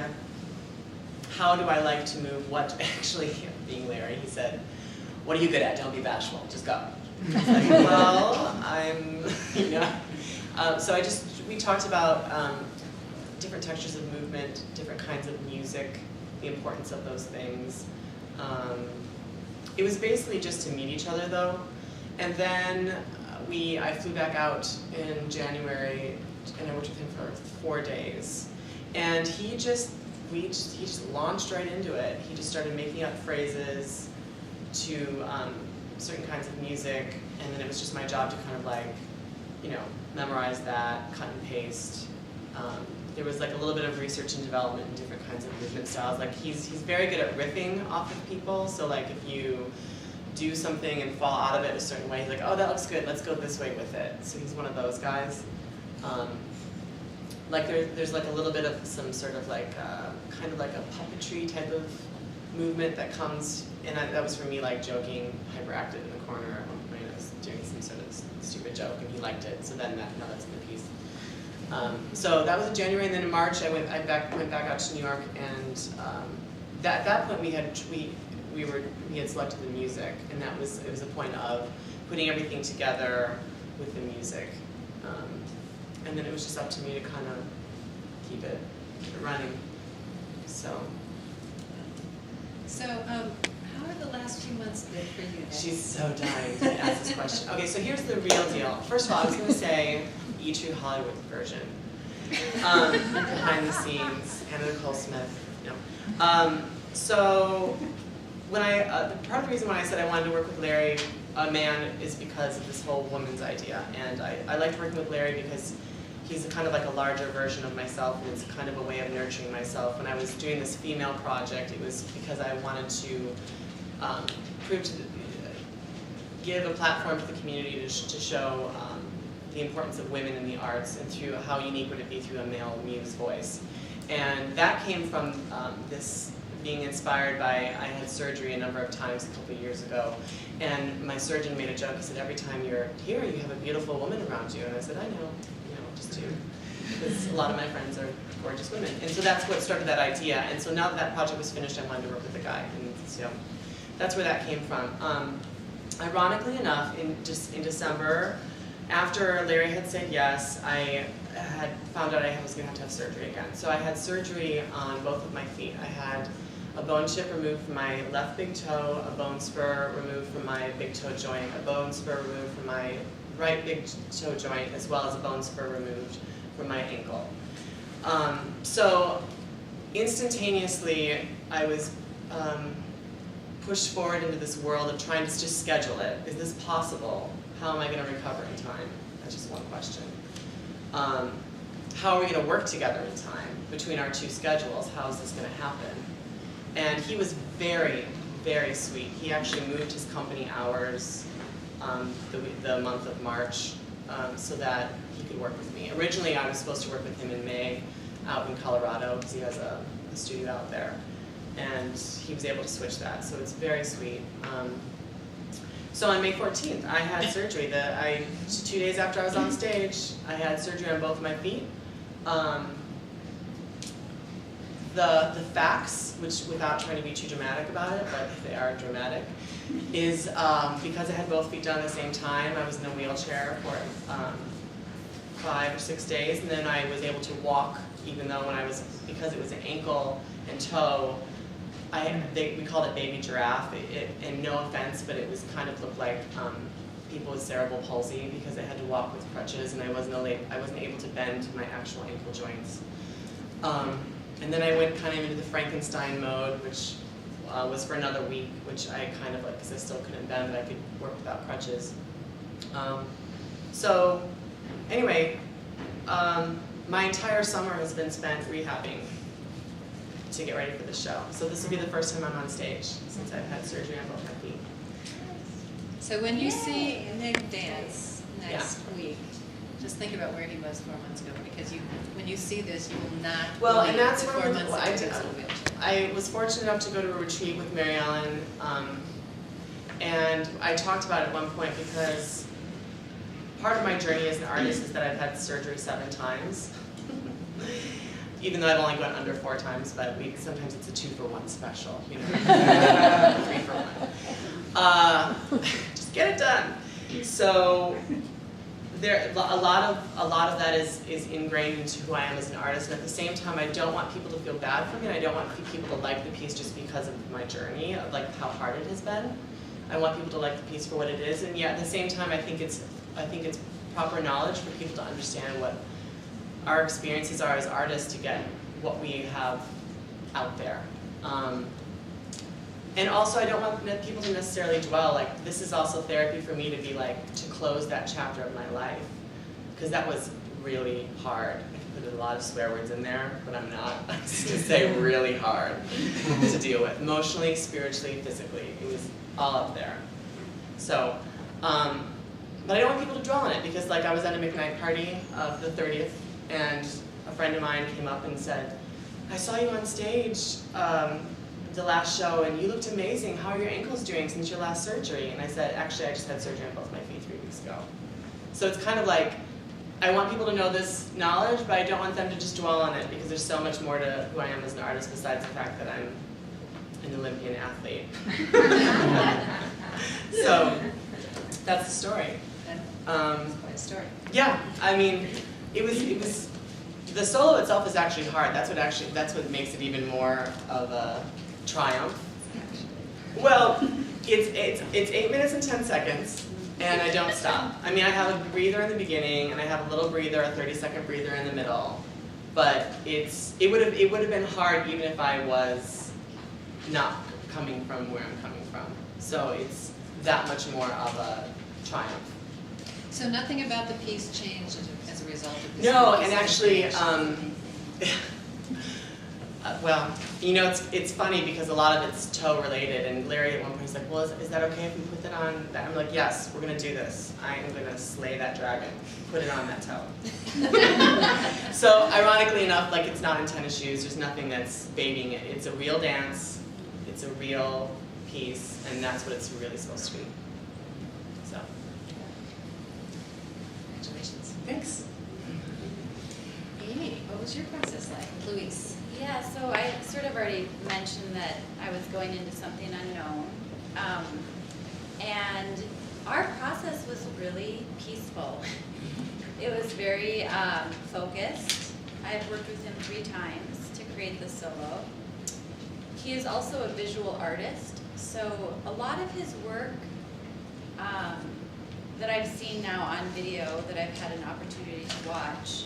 Speaker 6: how do I like to move, what actually, being Larry, he said, what are you good at? Don't be bashful, just go. I was like, well, so we talked about different textures of movement, different kinds of music, the importance of those things. It was basically just to meet each other though. And then I flew back out in January and I worked with him for 4 days. And he just launched right into it. He just started making up phrases to certain kinds of music, and then it was just my job to kind of like, memorize that, cut and paste. There was like a little bit of research and development in different kinds of movement styles. Like he's very good at riffing off of people, so like if you do something and fall out of it a certain way, he's like, oh, that looks good, let's go this way with it. So he's one of those guys. Like there's like a little bit of some sort of like, kind of like a puppetry type of movement that comes, and that was for me like joking, hyperactive in the corner at one point. I was doing some sort of stupid joke and he liked it, so then that's in the piece. So that was in January, and then in March I went back out to New York, and at that point we had selected the music, and it was a point of putting everything together with the music, and then it was just up to me to kind of keep it running. So
Speaker 2: How are the last few months been for you, Nick?
Speaker 6: she's so dying to ask this question. Okay, so here's the real deal. First of all, I was going to say E-True Hollywood version. Behind the scenes, Anna Nicole Smith. No. So when part of the reason why I said I wanted to work with Larry, a man, is because of this whole woman's idea. And I liked working with Larry because he's kind of like a larger version of myself, and it's kind of a way of nurturing myself. When I was doing this female project, it was because I wanted to give a platform to the community to show the importance of women in the arts, and through how unique would it be through a male muse voice. And that came from this being inspired by, I had surgery a number of times a couple of years ago, and my surgeon made a joke. He said, every time you're here, you have a beautiful woman around you. And I said, I know, just too. Because a lot of my friends are gorgeous women. And so that's what started that idea. And so now that that project was finished, I wanted to work with a guy. And so that's where that came from. Ironically enough, in December, after Larry had said yes, I had found out I was going to have surgery again. So I had surgery on both of my feet. I had a bone chip removed from my left big toe, a bone spur removed from my big toe joint, a bone spur removed from my right big toe joint, as well as a bone spur removed from my ankle. So instantaneously, I was pushed forward into this world of trying to just schedule it. Is this possible? How am I going to recover in time? That's just one question. How are we going to work together in time between our two schedules? How is this going to happen? And he was very, very sweet. He actually moved his company hours the month of March so that he could work with me. Originally, I was supposed to work with him in May out in Colorado because he has a studio out there. And he was able to switch that, so it's very sweet. So on May 14th, I had surgery. 2 days after I was on stage, I had surgery on both my feet. The facts, which without trying to be too dramatic about it, but they are dramatic, is because I had both feet done at the same time, I was in a wheelchair for 5 or 6 days, and then I was able to walk, even though because it was an ankle and toe, we called it baby giraffe, and no offense, but it was kind of looked like people with cerebral palsy because I had to walk with crutches, and I wasn't able to bend my actual ankle joints. And then I went kind of into the Frankenstein mode, which was for another week, which I kind of like, because I still couldn't bend, but I could work without crutches. So anyway, my entire summer has been spent rehabbing to get ready for the show. So this will be the first time I'm on stage since I've had surgery on both my feet.
Speaker 2: So when you see Nick dance next week, just think about where he was 4 months ago, because when you see this, you will not
Speaker 6: Well, and
Speaker 2: believe
Speaker 6: that's
Speaker 2: that
Speaker 6: what
Speaker 2: 4 months ago
Speaker 6: I
Speaker 2: he
Speaker 6: did.
Speaker 2: was in a wheelchair.
Speaker 6: I was fortunate enough to go to a retreat with Mary Ellen, and I talked about it at one point because part of my journey as an artist is that I've had surgery 7 times. Even though I've only gone under 4 times, but sometimes it's a 2-for-1 special, you know, 3-for-1. Just get it done. So a lot of that is ingrained into who I am as an artist, and at the same time, I don't want people to feel bad for me, and I don't want people to like the piece just because of my journey, of like how hard it has been. I want people to like the piece for what it is, and yet at the same time, I think it's proper knowledge for people to understand what our experiences are as artists to get what we have out there. And also, I don't want people to necessarily dwell, like, this is also therapy for me to be like, to close that chapter of my life, because that was really hard. I put a lot of swear words in there, but I'm not. I'm just gonna say really hard to deal with, emotionally, spiritually, physically. It was all up there. So, but I don't want people to dwell on it, because like I was at a McKnight party of the 30th, and a friend of mine came up and said, I saw you on stage the last show and you looked amazing. How are your ankles doing since your last surgery? And I said, actually, I just had surgery on both my feet 3 weeks ago. So it's kind of like, I want people to know this knowledge, but I don't want them to just dwell on it, because there's so much more to who I am as an artist besides the fact that I'm an Olympian athlete. So that's the story.
Speaker 2: That's quite a story.
Speaker 6: Yeah, I mean, it was the solo itself is actually hard. That's what makes it even more of a triumph. Well, it's 8 minutes and 10 seconds, and I don't stop. I mean, I have a breather in the beginning, and I have a little breather, a 30-second breather in the middle. But it would have been hard even if I was not coming from where I'm coming from. So it's that much more of a triumph.
Speaker 2: So nothing about the piece changed as a result of this?
Speaker 6: No, and actually, well, you know, it's funny because a lot of it's toe related, and Larry at one point is like, well, is that okay if we put that on? I'm like, yes, we're going to do this. I am going to slay that dragon. Put it on that toe. So ironically enough, like, it's not in tennis shoes. There's nothing that's babying it. It's a real dance. It's a real piece, and that's what it's really supposed to be. So.
Speaker 2: Congratulations.
Speaker 6: Thanks.
Speaker 2: Amy, what was your process like? Louise?
Speaker 5: Yeah, so I sort of already mentioned that I was going into something unknown. And our process was really peaceful. It was very focused. I've worked with him 3 times to create the solo. He is also a visual artist, so a lot of his work that I've seen now on video that I've had an opportunity to watch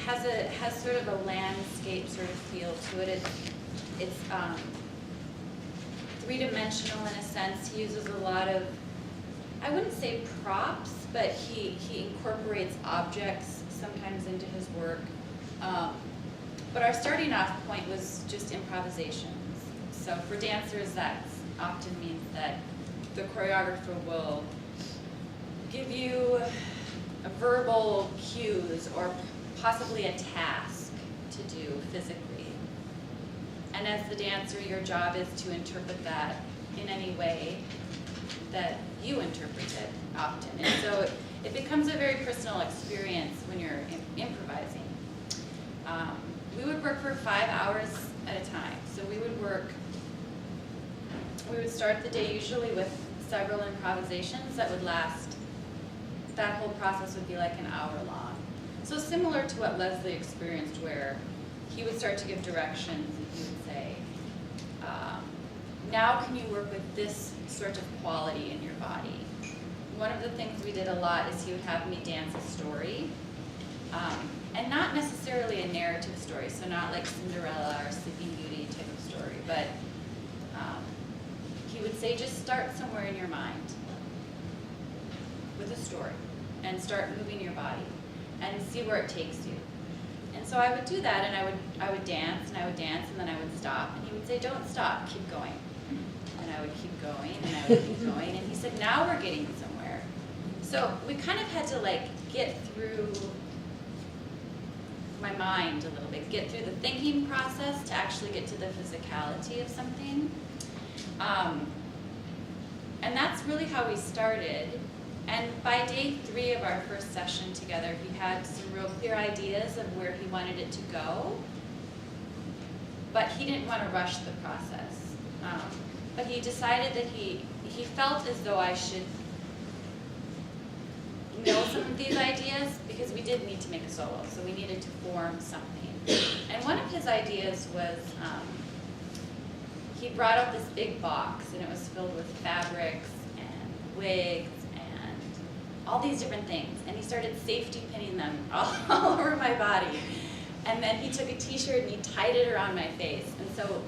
Speaker 5: has sort of a landscape sort of feel to it. It's 3-dimensional in a sense. He uses a lot of, I wouldn't say props, but he incorporates objects sometimes into his work. But our starting off point was just improvisations. So for dancers, that often means that the choreographer will give you verbal cues or possibly a task to do physically. And as the dancer, your job is to interpret that in any way that you interpret it often. And so it becomes a very personal experience when you're improvising. We would work for 5 hours at a time. So we would start the day usually with several improvisations that would last, that whole process would be like an hour long. So similar to what Leslie experienced, where he would start to give directions and he would say, now can you work with this sort of quality in your body? One of the things we did a lot is he would have me dance a story, and not necessarily a narrative story, so not like Cinderella or Sleeping Beauty type of story, but he would say just start somewhere in your mind with a story and start moving your body and see where it takes you. And so I would do that, and I would dance and I would dance, and then I would stop, and he would say don't stop, keep going. And I would keep going, and I would keep going. And he said, now we're getting somewhere. So we kind of had to like get through my mind a little bit, get through the thinking process to actually get to the physicality of something. And that's really how we started. And by day 3 of our first session together, he had some real clear ideas of where he wanted it to go. But he didn't want to rush the process. But he decided that he felt as though I should know some of these ideas because we did need to make a solo, so we needed to form something. And one of his ideas was he brought out this big box, and it was filled with fabrics and wigs and all these different things. And he started safety pinning them all over my body. And then he took a t-shirt and he tied it around my face. And so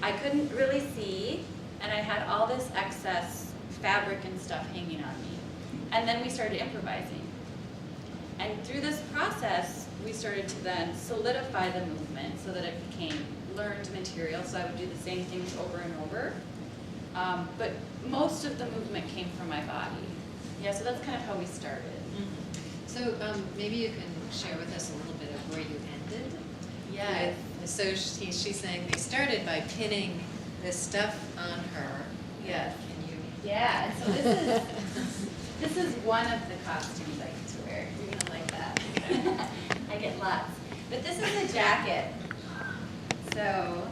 Speaker 5: I couldn't really see, and I had all this excess fabric and stuff hanging on me. And then we started improvising. And through this process, we started to then solidify the movement so that it became learned material, so I would do the same things over and over. But most of the movement came from my body. Yeah, so that's kind of how we started.
Speaker 2: So maybe you can share with us a little bit of where you ended.
Speaker 5: Yeah.
Speaker 2: So she's saying they started by pinning this stuff on her.
Speaker 5: Yes.
Speaker 2: Can you?
Speaker 5: Yeah, and so this is one of the costumes I get to wear. You're gonna like that. I get lots. But this is a jacket. So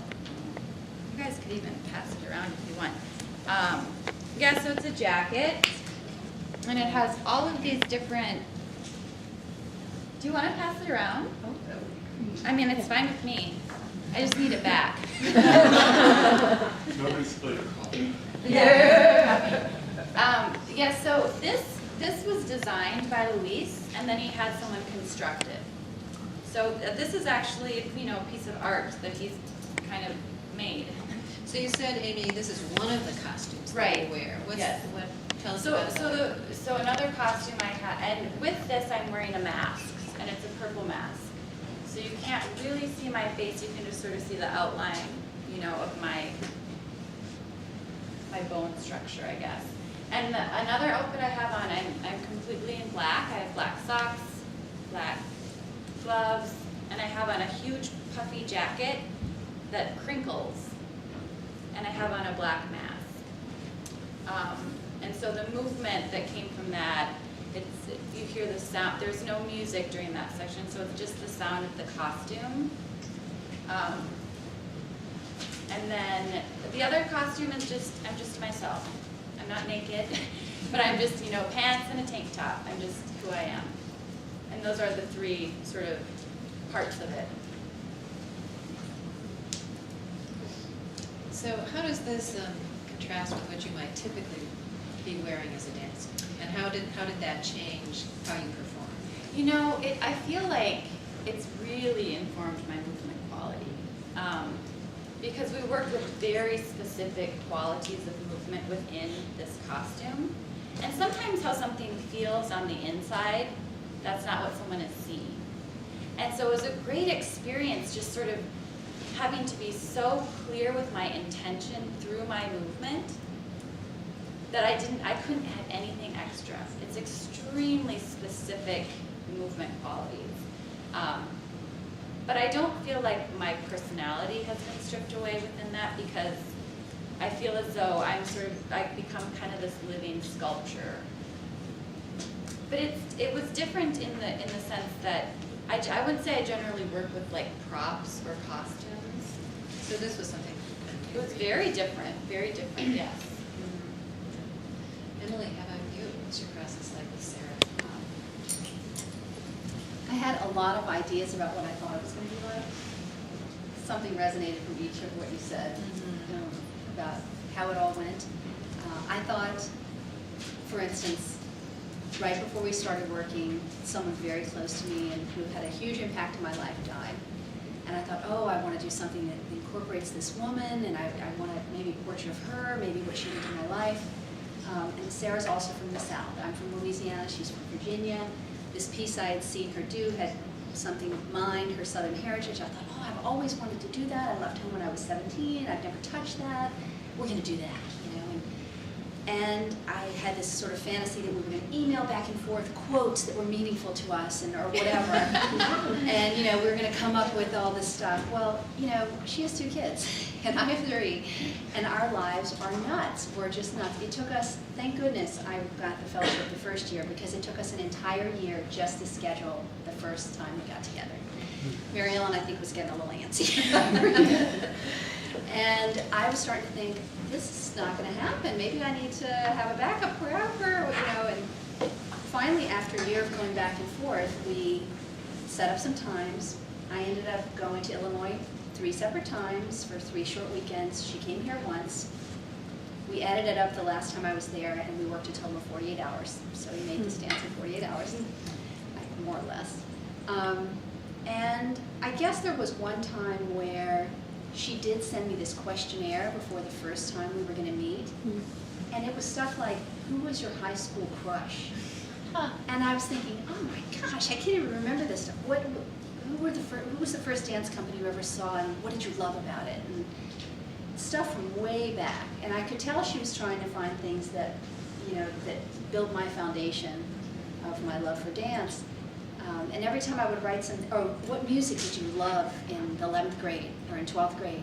Speaker 5: you guys could even pass it around if you want. Yeah, so it's a jacket, and it has all of these different. Do you want to pass it around? I mean, it's fine with me. I just need it back.
Speaker 7: Nobody's split.
Speaker 5: Yeah. Yeah, so this was designed by Luis, and then he had someone construct it. So this is actually, a piece of art that he's kind of made.
Speaker 2: So you said, Amy, this is one of the costumes that
Speaker 5: Right.
Speaker 2: you wear.
Speaker 5: Yes.
Speaker 2: Tell us
Speaker 5: So,
Speaker 2: about that.
Speaker 5: so another costume I had, and with this I'm wearing a mask, and it's a purple mask. So you can't really see my face, you can just sort of see the outline, of my bone structure, I guess. And another outfit I have on, I'm completely in black. I have black socks, black gloves, and I have on a huge puffy jacket that crinkles, and I have on a black mask. And so the movement that came from that, you hear the sound, there's no music during that section, so it's just the sound of the costume. And then the other costume is I'm just myself. I'm not naked, but I'm just, pants and a tank top. I'm just who I am. And those are the 3 sort of parts of it.
Speaker 2: So how does this contrast with what you might typically be wearing as a dancer? And how did that change how you perform?
Speaker 5: I feel like it's really informed my movement quality. Because we work with very specific qualities of movement within this costume. And sometimes how something feels on the inside, that's not what someone is seeing. And so it was a great experience just sort of having to be so clear with my intention through my movement that I couldn't add anything extra. It's extremely specific movement qualities. But I don't feel like my personality has been stripped away within that because I feel as though I've become kind of this living sculpture. But it was different in the sense that I wouldn't say I generally work with like props or costumes.
Speaker 2: So this was something.
Speaker 5: It was very different, yes.
Speaker 2: Emily, how about you? What's your process like with Sarah?
Speaker 3: I had a lot of ideas about what I thought it was going to be like. Something resonated from each of what you said about how it all went. I thought, for instance, right before we started working, someone very close to me and who had a huge impact in my life died. And I thought, I want to do something that incorporates this woman, and I want to maybe a portrait of her, maybe what she did in my life. And Sarah's also from the South. I'm from Louisiana, she's from Virginia. This piece I had seen her do had something of mine, her Southern heritage. I thought, I've always wanted to do that. I left home when I was 17. I've never touched that. we're going to do that, you know. And I had this sort of fantasy that we were going to email back and forth quotes that were meaningful to us and or whatever. And, you know, we were going to come up with all this stuff. Well, you know, she has 2 kids and I have 3. And our lives are nuts. We're just nuts. It took us, thank goodness I got the fellowship the first year, because it took us an entire year just to schedule the first time we got together. Mary Ellen, I think, was getting a little antsy. And I was starting to think, this is not going to happen. Maybe I need to have a backup wherever, you know. And finally, after a year of going back and forth, we set up some times. I ended up going to Illinois 3 separate times for 3 short weekends. She came here once. We added it up the last time I was there, and we worked a total of 48 hours. So we made this dance in 48 hours, more or less. And I guess there was one time where she did send me this questionnaire before the first time we were going to meet. And it was stuff like, who was your high school crush? And I was thinking, oh my gosh, I can't even remember this stuff. Who was the first dance company you ever saw, and what did you love about it? And stuff from way back. And I could tell she was trying to find things that, you know, that build my foundation of my love for dance. And every time I would write some, or what music did you love in the 11th grade or in 12th grade?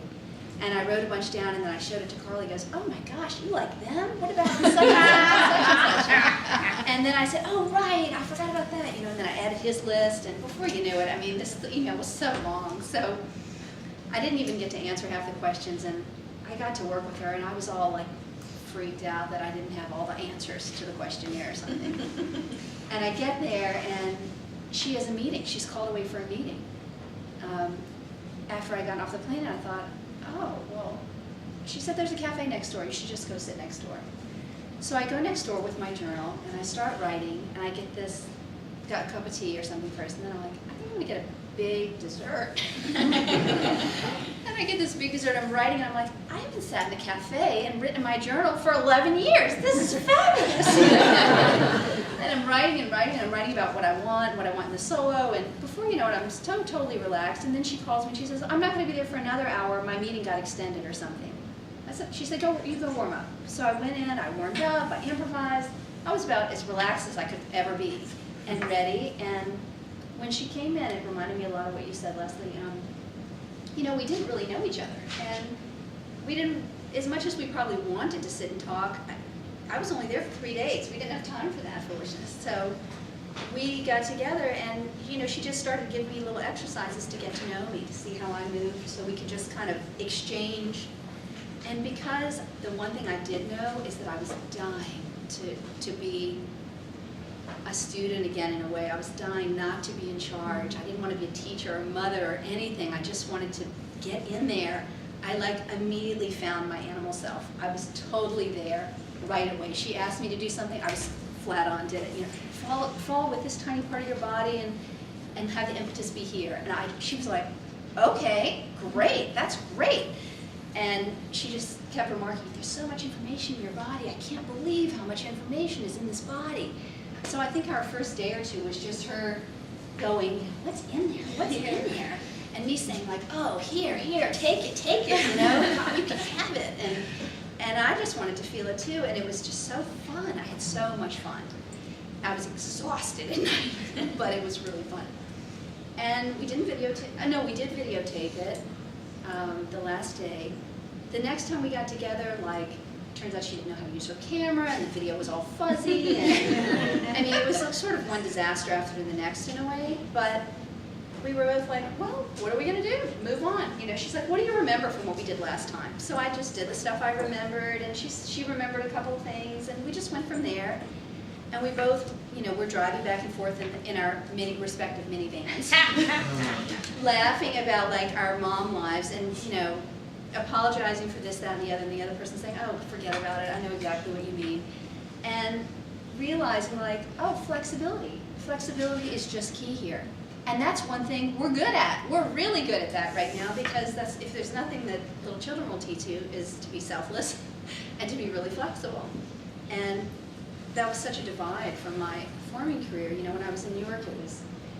Speaker 3: And I wrote a bunch down, and then I showed it to Carly. He goes, oh my gosh, you like them? What about such and such and such? And then I said, oh right, I forgot about that. You know, and then I added his list, and before you knew it, I mean, this email was so long. So I didn't even get to answer half the questions, and I got to work with her, and I was all like freaked out that I didn't have all the answers to the questionnaire or something. And I get there, and she has a meeting. She's called away for a meeting. After I got off the plane, and I thought, oh, well, she said there's a cafe next door. You should just go sit next door. So I go next door with my journal, and I start writing, and I got a cup of tea or something first, and then I'm like, I think I'm going to get a big dessert. And I get this big dessert. I'm writing, and I'm like, I haven't sat in a cafe and written in my journal for 11 years. This is fabulous. And I'm writing and writing, and I'm writing about what I want in the solo, and before you know it, I'm so totally relaxed, and then she calls me, and she says, I'm not going to be there for another hour, my meeting got extended or something. She said, you go warm up. So I went in, I warmed up, I improvised. I was about as relaxed as I could ever be, and ready, and when she came in, it reminded me a lot of what you said, Leslie. You know, we didn't really know each other, and we didn't, as much as we probably wanted to sit and talk, I was only there for 3 days. We didn't have time for that foolishness. So we got together, and you know, she just started giving me little exercises to get to know me, to see how I moved, so we could just kind of exchange. And because the one thing I did know is that I was dying to be a student again in a way. I was dying not to be in charge. I didn't want to be a teacher or a mother or anything. I just wanted to get in there. I immediately found my animal self. I was totally there right away. She asked me to do something, I was flat on, did it. You know, fall with this tiny part of your body and have the impetus be here. And she was like, okay, great, that's great. And she just kept remarking, there's so much information in your body. I can't believe how much information is in this body. So I think our first day or 2 was just her going, what's in there? What's in there? And me saying like, oh, here, take it, you know, you can have it. And I just wanted to feel it too, and it was just so fun. I had so much fun. I was exhausted at night, but it was really fun. And we didn't videotape, no, we did videotape it the last day. The next time we got together, turns out she didn't know how to use her camera, and the video was all fuzzy. And, I mean, it was like sort of one disaster after the next in a way, but we were both like, well, what are we going to do? Move on. You know, she's like, what do you remember from what we did last time? So I just did the stuff I remembered, and she remembered a couple of things, and we just went from there. And we both, you know, we're driving back and forth in our respective minivans, laughing about like our mom lives, and you know, apologizing for this, that, and the other person saying, oh, forget about it, I know exactly what you mean. And realizing like, oh, flexibility. Flexibility is just key here. And that's one thing we're good at. We're really good at that right now, because if there's nothing that little children will teach you, is to be selfless and to be really flexible. And that was such a divide from my performing career. You know, when I was in New York,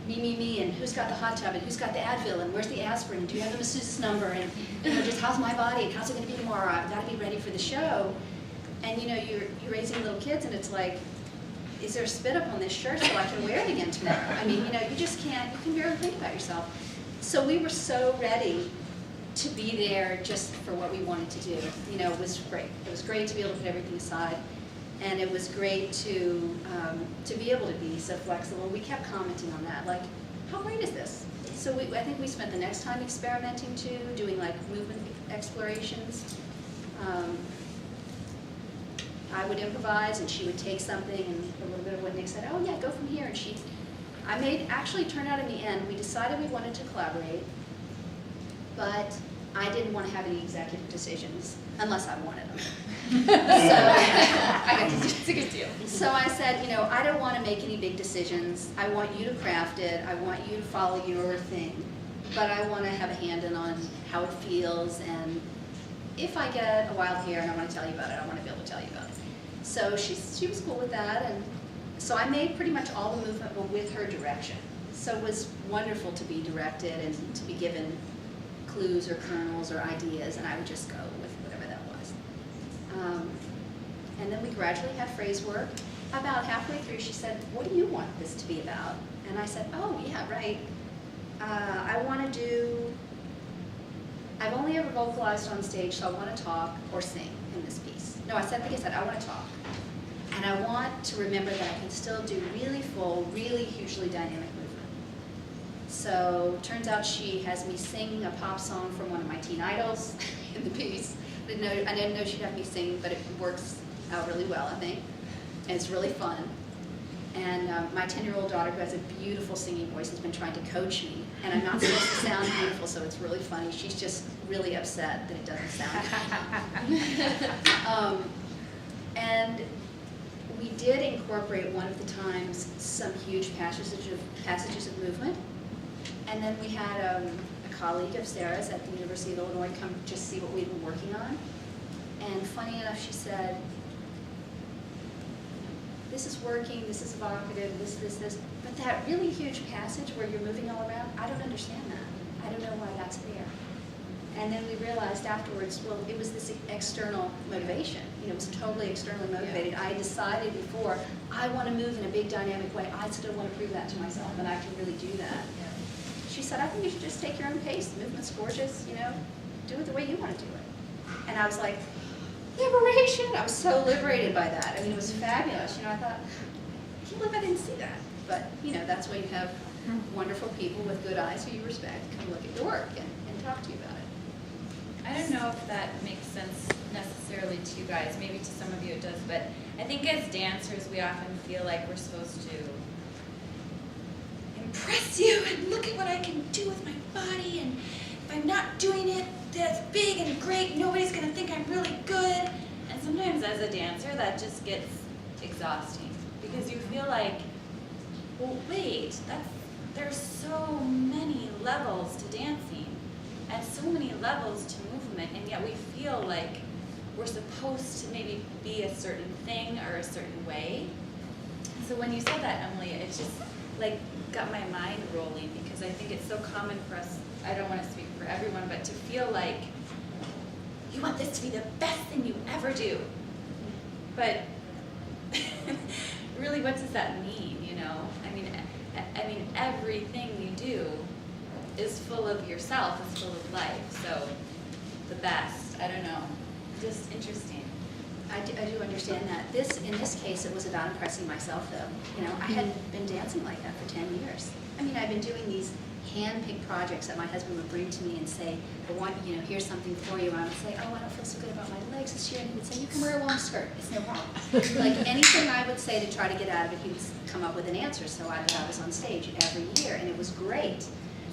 Speaker 3: me, and who's got the hot tub, and who's got the Advil, and where's the aspirin, and do you have the masseuse's number, and just how's my body, and how's it going to be tomorrow? I've got to be ready for the show. And you're raising little kids, and it's like, is there a spit up on this shirt so I can wear it again tomorrow? I mean, you just can't, you can barely think about yourself. So we were so ready to be there just for what we wanted to do. It was great. It was great to be able to put everything aside. And it was great to be able to be so flexible. We kept commenting on that, like, how great is this? So I think we spent the next time experimenting too, doing like movement explorations. I would improvise and she would take something, and a little bit of what Nick said, oh yeah, go from here. And actually turned out in the end, we decided we wanted to collaborate, but I didn't want to have any executive decisions unless I wanted them.
Speaker 4: It's a good deal.
Speaker 3: So I said, I don't want to make any big decisions. I want you to craft it. I want you to follow your thing. But I want to have a hand in on how it feels, and if I get a wild hair and I want to tell you about it, I want to be able to tell you about it. So she was cool with that, and so I made pretty much all the movement but with her direction. So it was wonderful to be directed and to be given clues or kernels or ideas, and I would just go with whatever that was. And then we gradually had phrase work. About halfway through, she said, what do you want this to be about? And I said, oh, yeah, right. I want to do, I've only ever vocalized on stage, so I want to talk or sing in this piece. No, I think I said, I want to talk. And I want to remember that I can still do really full, really hugely dynamic movement. So turns out she has me sing a pop song from one of my teen idols in the piece. I didn't know she'd have me sing, but it works out really well, I think. And it's really fun. And my 10-year-old daughter, who has a beautiful singing voice, has been trying to coach me. And I'm not supposed to sound beautiful, so it's really funny. She's just really upset that it doesn't sound good. And we did incorporate one of the times some huge passages of movement. And then we had a colleague of Sarah's at the University of Illinois come just see what we'd been working on. And funny enough, she said, this is working, this is evocative, this. But that really huge passage where you're moving all around, I don't understand that. I don't know why that's there. And then we realized afterwards, well, it was this external motivation. It was totally externally motivated. I decided before, I want to move in a big dynamic way. I still want to prove that to myself, and I can really do that. She said, I think you should just take your own pace. The movement's gorgeous, do it the way you want to do it. And I was like, liberation! I was so liberated by that. I mean, it was fabulous. I thought, I can't believe I didn't see that. But, that's why you have wonderful people with good eyes who you respect come look at your work and talk to you about it.
Speaker 5: I don't know if that makes sense necessarily to you guys. Maybe to some of you it does, but I think as dancers we often feel like we're supposed to impress you and look at what I can do with my body, and if I'm not doing it that's big and great, nobody's going to think I'm really good. And sometimes as a dancer that just gets exhausting because you feel like, well, wait, there's so many levels to dancing and so many levels to movement, and yet we feel like we're supposed to maybe be a certain thing or a certain way. So when you said that, Emilie, it just like got my mind rolling, because I think it's so common for us, I don't want to speak for everyone, but to feel like you want this to be the best thing you ever do. But really, what does that mean, I mean, everything you do is full of yourself, is full of life. So the best, I don't know, just interesting.
Speaker 3: I do understand that. In this case, it was about impressing myself, though. I hadn't been dancing like that for 10 years. I mean, I've been doing these hand-picked projects that my husband would bring to me and say, I want, here's something for you. And I would say, oh, I don't feel so good about my legs this year. And he would say, you can wear a long skirt. It's no problem. Like anything I would say to try to get out of it, he would come up with an answer. So I was on stage every year, and it was great.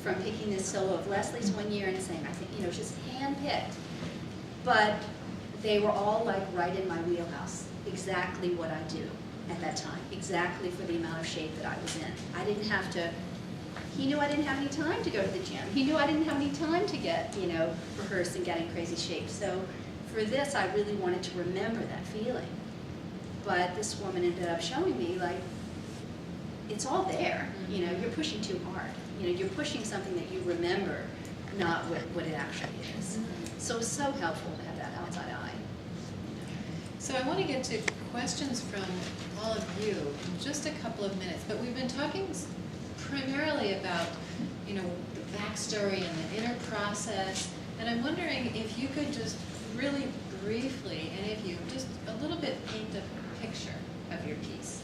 Speaker 3: From picking this solo of Leslie's one year and saying, I think, it was just hand-picked. But they were all like right in my wheelhouse, exactly what I do at that time, exactly for the amount of shape that I was in. I didn't have to, he knew I didn't have any time to go to the gym. He knew I didn't have any time to get, rehearse and get in crazy shape. So for this, I really wanted to remember that feeling. But this woman ended up showing me, like, it's all there. You know, you're pushing too hard. You know, you're pushing something that you remember, not what it actually is. So it's so helpful to have that outside eye.
Speaker 2: So I want to get to questions from all of you in just a couple of minutes, but we've been talking primarily about, you know, the backstory and the inner process, and I'm wondering if you could just really briefly, any of you, just a little bit paint a picture of your piece.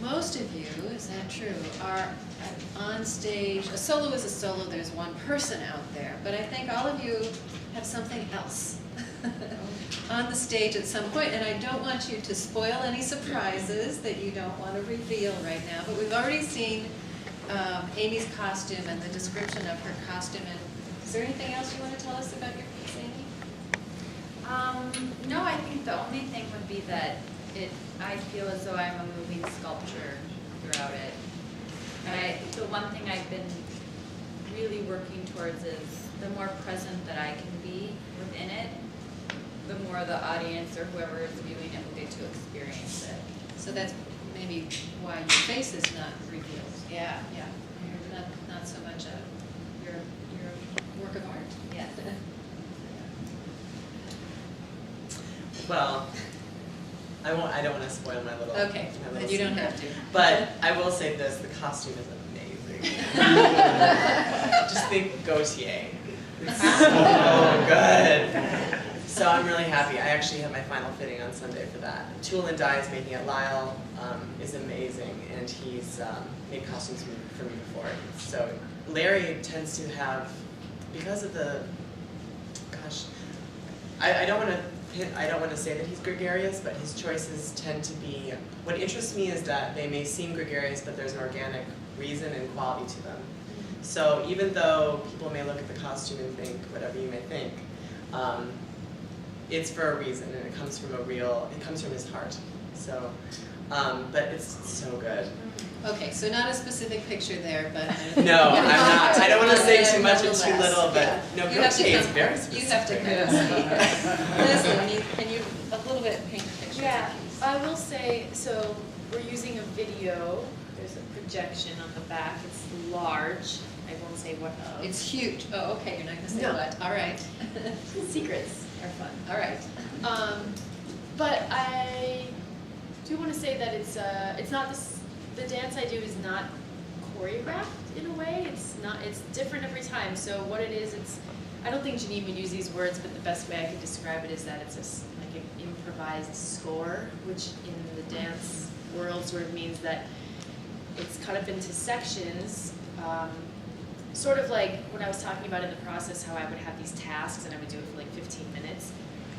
Speaker 2: Most of you, is that true, are on stage. A solo is a solo, there's one person out there, but I think all of you have something else on the stage at some point, and I don't want you to spoil any surprises that you don't want to reveal right now, but we've already seen Amy's costume and the description of her costume, and is there anything else you want to tell us about your piece, Amy?
Speaker 5: No, I think the only thing would be that I feel as though I'm a moving sculpture throughout it. And the one thing I've been really working towards is the more present that I can be within it, the more the audience or whoever is viewing it will get to experience it.
Speaker 2: So that's maybe why your face is not revealed.
Speaker 5: Yeah, yeah.
Speaker 2: You're not so much your work of art.
Speaker 5: Yes.
Speaker 6: Well, I don't want to spoil my little.
Speaker 2: Okay,
Speaker 6: my little
Speaker 2: then you don't
Speaker 6: secret.
Speaker 2: have to.
Speaker 6: But I will say this: the costume is amazing. Just think Gautier. It's so good. So I'm really happy. I actually have my final fitting on Sunday for that. Tool and Dye is making it. Lyle is amazing, and he's made costumes for me before. So Larry tends to have, because of the, gosh, I don't want to say that he's gregarious, but his choices tend to be, what interests me is that they may seem gregarious, but there's an organic reason and quality to them. So even though people may look at the costume and think whatever you may think, it's for a reason, and it comes from his heart. So, but it's so good.
Speaker 2: Okay, so not a specific picture there, but
Speaker 6: No, I'm not. I don't want to say too much or too
Speaker 2: Nonetheless,
Speaker 6: little, but
Speaker 2: yeah.
Speaker 6: no,
Speaker 2: You have to
Speaker 6: Gautier is
Speaker 2: come-
Speaker 6: very
Speaker 2: You
Speaker 6: specific.
Speaker 2: have to kind of see. Leslie, can you a little bit paint a picture?
Speaker 4: Yeah, I will say, so we're using a video. There's a projection on the back. It's large. I won't say what of.
Speaker 2: It's huge. Oh, okay, you're not going to say
Speaker 4: No.
Speaker 2: what. All right.
Speaker 4: Secrets are fun.
Speaker 2: All right.
Speaker 4: But I do want to say that it's not this. The dance I do is not choreographed in a way. It's different every time. So what it is, I don't think Janine would use these words, but the best way I could describe it is that it's like an improvised score, which in the dance world sort of means that it's cut up into sections. Sort of like when I was talking about in the process how I would have these tasks and I would do it for like 15 minutes.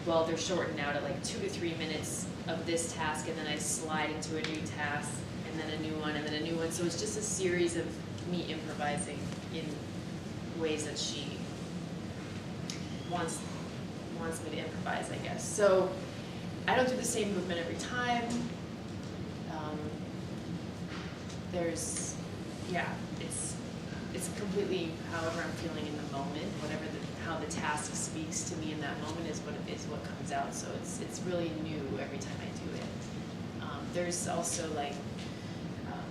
Speaker 4: Well, they're shortened out at like 2 to 3 minutes of this task, and then I slide into a new task, and then a new one, and then a new one. So it's just a series of me improvising in ways that she wants me to improvise, I guess. So I don't do the same movement every time. It's completely however I'm feeling in the moment, how the task speaks to me in that moment is what comes out. So it's really new every time I do it. There's also like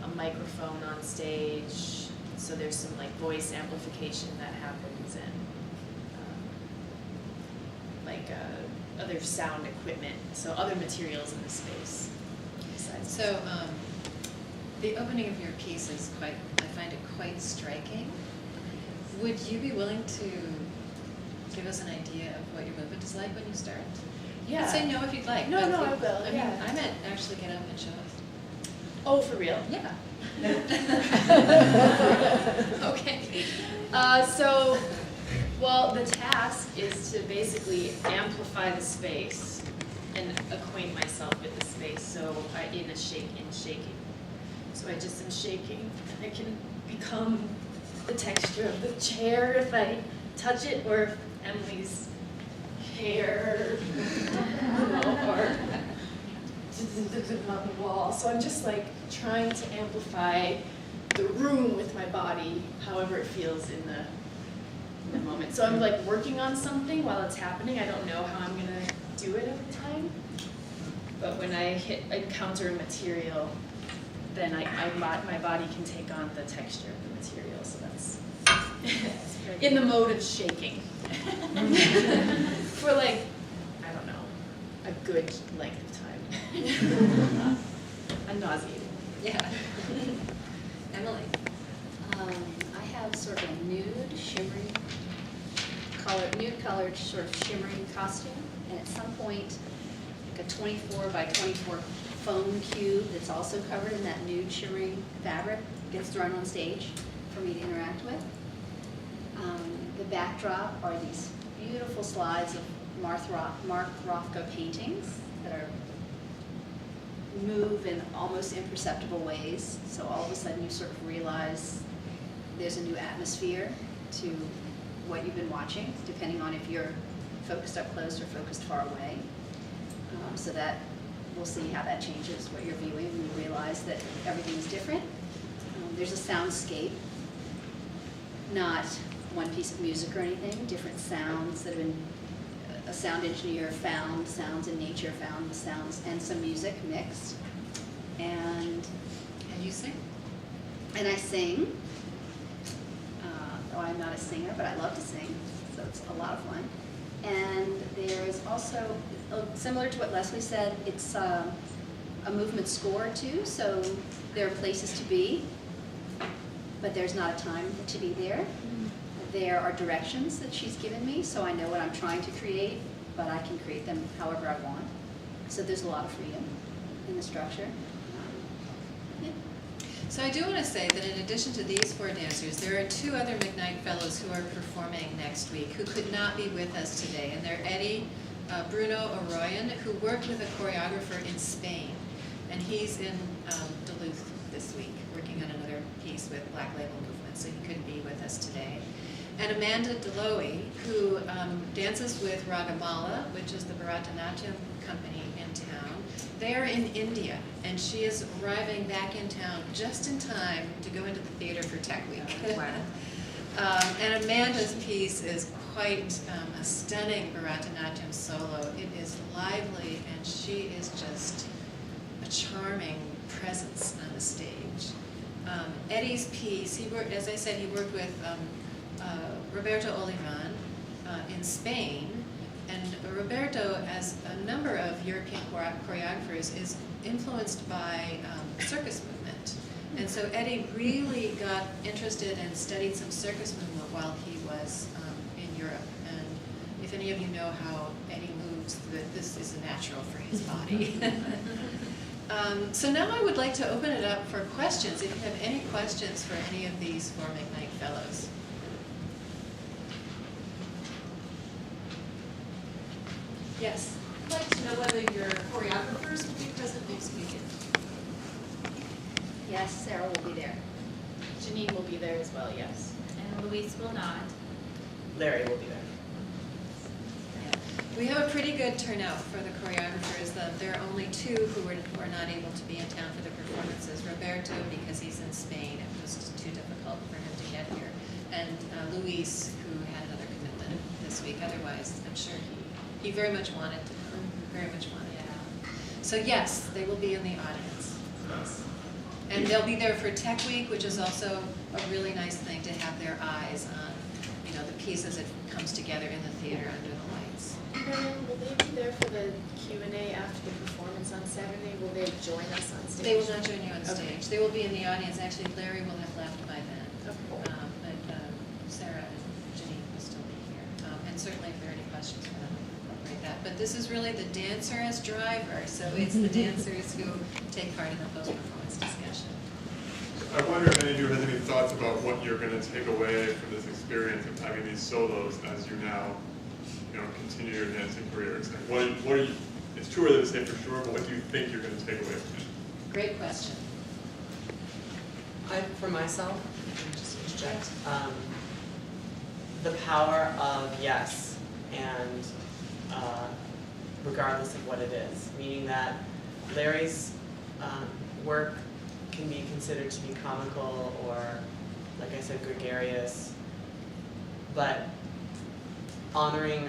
Speaker 4: a microphone on stage, so there's some like voice amplification that happens, and other sound equipment, so other materials in the space.
Speaker 2: So the opening of your piece is I find it quite striking. Would you be willing to give us an idea of what your movement is like when you start?
Speaker 4: Yeah.
Speaker 2: You can say no if you'd like.
Speaker 4: No,
Speaker 2: but
Speaker 4: no,
Speaker 2: if
Speaker 4: I will,
Speaker 2: I mean,
Speaker 4: yeah.
Speaker 2: I meant actually get up and show us.
Speaker 4: Oh, for real?
Speaker 2: Yeah. Okay.
Speaker 4: The task is to basically amplify the space and acquaint myself with the space. So in shaking. So I just am shaking, and I can become the texture of the chair if I touch it, or if Emilie's hair, or on the wall. So I'm just like trying to amplify the room with my body, however it feels in the moment. So I'm like working on something while it's happening. I don't know how I'm gonna do it every time. but when I encounter a material, then my body can take on the texture of the material, so that's in the mode of shaking. For like, I don't know, a good length of time. I'm nauseated.
Speaker 2: Yeah. Emily?
Speaker 3: I have sort of a nude colored sort of shimmering costume, and at some point, like a 24 by 24 foam cube that's also covered in that nude shimmering fabric gets thrown on stage for me to interact with. The backdrop are these beautiful slides of Mark Rothko paintings that are move in almost imperceptible ways. So all of a sudden you sort of realize there's a new atmosphere to what you've been watching, depending on if you're focused up close or focused far away. So that we'll see how that changes what you're viewing. We realize that everything is different. There's a soundscape, not one piece of music or anything, different sounds that have been, a sound engineer found sounds in nature, found the sounds and some music mixed. And
Speaker 2: You sing?
Speaker 3: And I sing. Though I'm not a singer, but I love to sing, so it's a lot of fun. And there is also, similar to what Leslie said, it's a movement score too, so there are places to be, but there's not a time to be there. There are directions that she's given me, so I know what I'm trying to create, but I can create them however I want. So there's a lot of freedom in the structure. Yeah.
Speaker 2: So I do want to say that in addition to these 4 dancers, there are 2 other McKnight Fellows who are performing next week who could not be with us today. And they're Eddie Bruno Arroyan, who worked with a choreographer in Spain. And he's in Duluth this week, working on another piece with Black Label Movement, so he couldn't be with us today. And Amanda Deloe, who dances with Ragamala, which is the Bharatanatyam company in town. They are in India, and she is arriving back in town just in time to go into the theater for Tech Week. And Amanda's piece is quite a stunning Bharatanatyam solo. It is lively, and she is just a charming presence on the stage. Eddie's piece, he worked, as I said, he worked with Roberto Olivan in Spain. And Roberto, as a number of European choreographers, is influenced by circus movement. And so Eddie really got interested and studied some circus movement while he was in Europe. And if any of you know how Eddie moves, this is natural for his body. So now I would like to open it up for questions, if you have any questions for any of these 4 McKnight Fellows. Yes?
Speaker 7: I'd like to know whether your choreographers will be present next weekend.
Speaker 3: Yes, Sarah will be there.
Speaker 4: Janine will be there as well, yes.
Speaker 5: And Luis will not.
Speaker 6: Larry will be there.
Speaker 2: We have a pretty good turnout for the choreographers. There are only 2 who are not able to be in town for the performances. Roberto, because he's in Spain, it was just too difficult for him to get here. And Luis, who had another commitment this week. Otherwise, I'm sure he very much wanted to come, very much wanted to come. So yes, they will be in the audience. Yes. And they'll be there for Tech Week, which is also a really nice thing to have their eyes on, the piece as it comes together in the theater under the lights.
Speaker 4: And then will they be there for the Q&A after the performance on Saturday? Will they join us on stage?
Speaker 2: They will not join you on stage.
Speaker 4: Okay.
Speaker 2: They will be in the audience. Actually, Larry will have left by then.
Speaker 4: Okay.
Speaker 2: But Sarah and Janine will still be here. And certainly if there are any questions for them, we can incorporate that. But this is really the dancer as driver, so it's the dancers who take part in the post-performance discussion.
Speaker 8: I wonder if any of you has any thoughts about what you're going to take away from this experience of having these solos as you now, continue your dancing careers. Like what are you? It's too early to say for sure, but what do you think you're going to take away from it?
Speaker 2: Great question.
Speaker 6: For myself, just interject, the power of yes, and regardless of what it is, meaning that Larry's work can be considered to be comical or, like I said, gregarious, but honoring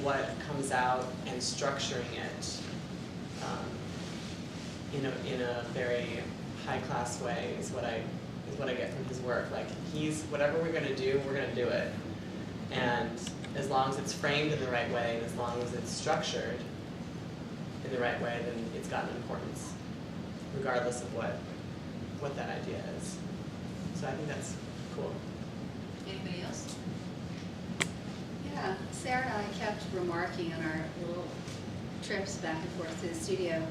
Speaker 6: what comes out and structuring it in a very high class way is what I get from his work. Like whatever we're gonna do it. And as long as it's framed in the right way, and as long as it's structured in the right way, then it's got an importance, regardless of what that idea is. So I think that's cool.
Speaker 2: Anybody else?
Speaker 3: Yeah, Sarah and I kept remarking on our little trips back and forth to the studio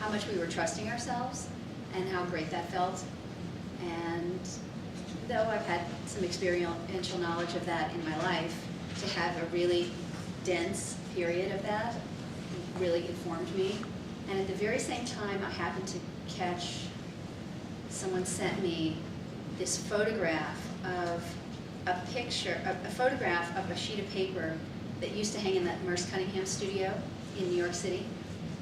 Speaker 3: how much we were trusting ourselves and how great that felt. And though I've had some experiential knowledge of that in my life, to have a really dense period of that really informed me. And at the very same time, I happened to catch, someone sent me this photograph of a photograph of a sheet of paper that used to hang in that Merce Cunningham studio in New York City.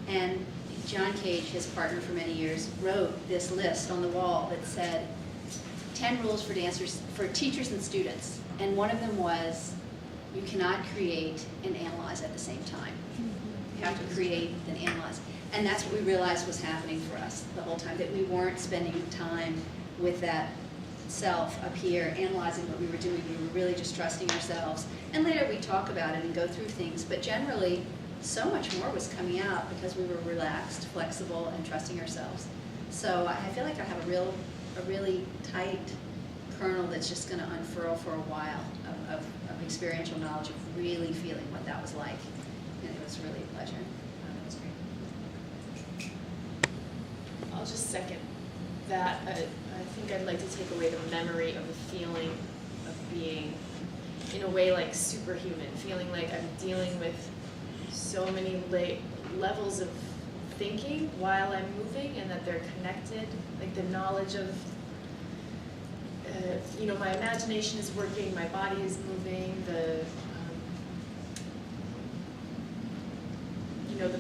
Speaker 3: And John Cage, his partner for many years, wrote this list on the wall that said 10 rules for dancers, for teachers and students. And one of them was, you cannot create and analyze at the same time. You have to create and analyze. And that's what we realized was happening for us the whole time, that we weren't spending time with that self up here analyzing what we were doing. We were really just trusting ourselves. And later we talk about it and go through things, but generally so much more was coming out because we were relaxed, flexible, and trusting ourselves. So I feel like I have a really tight kernel that's just going to unfurl for a while of experiential knowledge of really feeling what that was like. And it was really a pleasure. That was great.
Speaker 4: I'll just second that. I think I'd like to take away the memory of the feeling of being, in a way, like superhuman, feeling like I'm dealing with so many levels of thinking while I'm moving, and that they're connected. Like the knowledge of, my imagination is working, my body is moving, the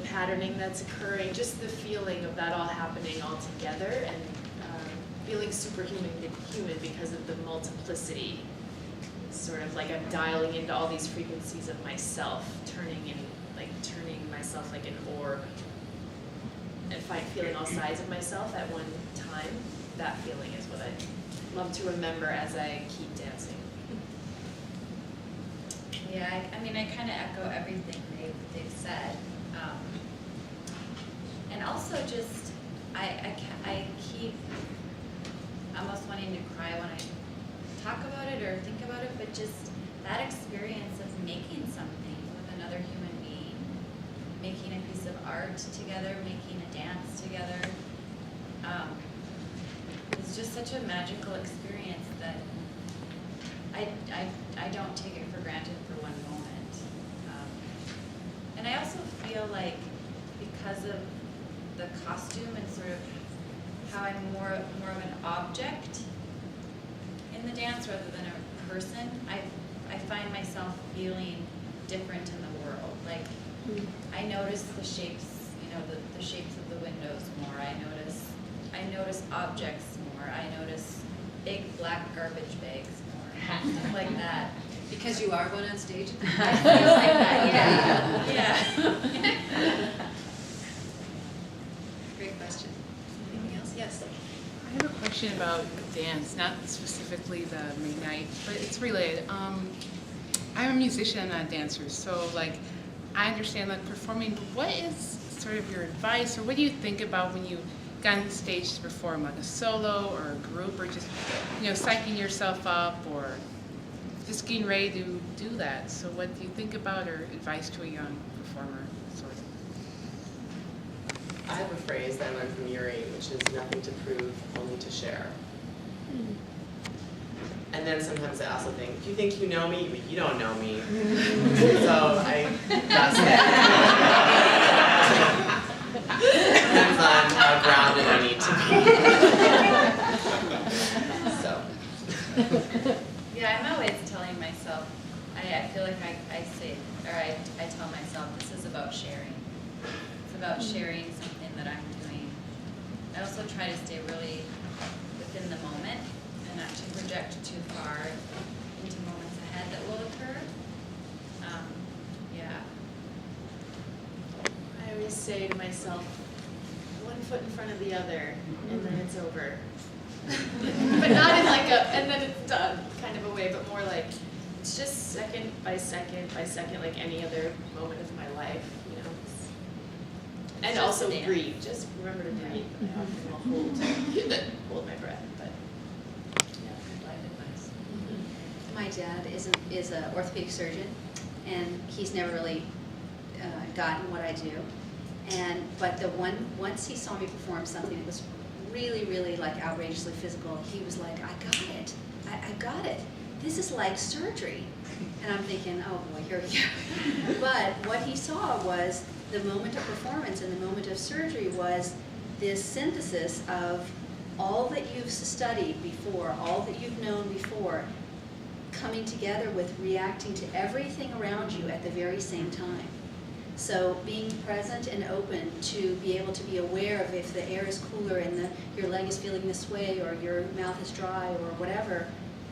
Speaker 4: patterning that's occurring, just the feeling of that all happening all together, and feeling superhuman because of the multiplicity. It's sort of like I'm dialing into all these frequencies of myself, turning myself like an orb, and feeling all sides of myself at one time. That feeling is what I love to remember as I keep dancing.
Speaker 5: Yeah, I kind of echo everything they've said. And also just, I keep almost wanting to cry when I talk about it or think about it, but just that experience of making something with another human being, making a piece of art together, making a dance together, it's just such a magical experience that I don't take it for granted for one moment. And I also feel like because of the costume and sort of how I'm more of an object in the dance rather than a person, I find myself feeling different in the world. Like I notice the shapes, the shapes of the windows more. I notice objects more. I notice big black garbage bags more. Stuff like that.
Speaker 2: Because you are one on stage?
Speaker 5: I feel like that, yeah.
Speaker 2: Great question. Anything else? Yes.
Speaker 9: I have a question about dance, not specifically the McKnight, but it's related. I'm a musician, I'm not a dancer, so I understand performing, but what is sort of your advice, or what do you think about when you got on stage to perform, like a solo or a group, or just psyching yourself up, or just getting ready to do that? So what do you think about, or advice to a young performer, sort of?
Speaker 6: I have a phrase that I learned from Yuri, which is nothing to prove, only to share. And then sometimes I also think, if you think you know me, you don't know me. So that's depends on how grounded I need to be. So.
Speaker 5: Yeah, I'm always telling myself, I feel like I say, or I tell myself, this is about sharing. It's about sharing something that I'm doing. I also try to stay really within the moment and not to project too far into moments ahead that will occur. Yeah.
Speaker 4: I always say to myself, one foot in front of the other, and then it's over. But not in like a, and then it's done kind of a way, but more like, it's just second by second, like any other moment of my life, you know. And
Speaker 5: It's
Speaker 4: also
Speaker 5: just a dance.
Speaker 4: breathe, just remember to breathe. I often will hold my breath, but yeah, life advice.
Speaker 3: My dad is an orthopedic surgeon, and he's never really gotten what I do. But once he saw me perform something that was really, really like outrageously physical, he was like, I got it. I got it. This is like surgery. And I'm thinking, oh boy, here we go. But what he saw was the moment of performance and the moment of surgery was this synthesis of all that you've studied before, all that you've known before, coming together with reacting to everything around you at the very same time. So being present and open to be able to be aware of if the air is cooler and your leg is feeling this way or your mouth is dry or whatever,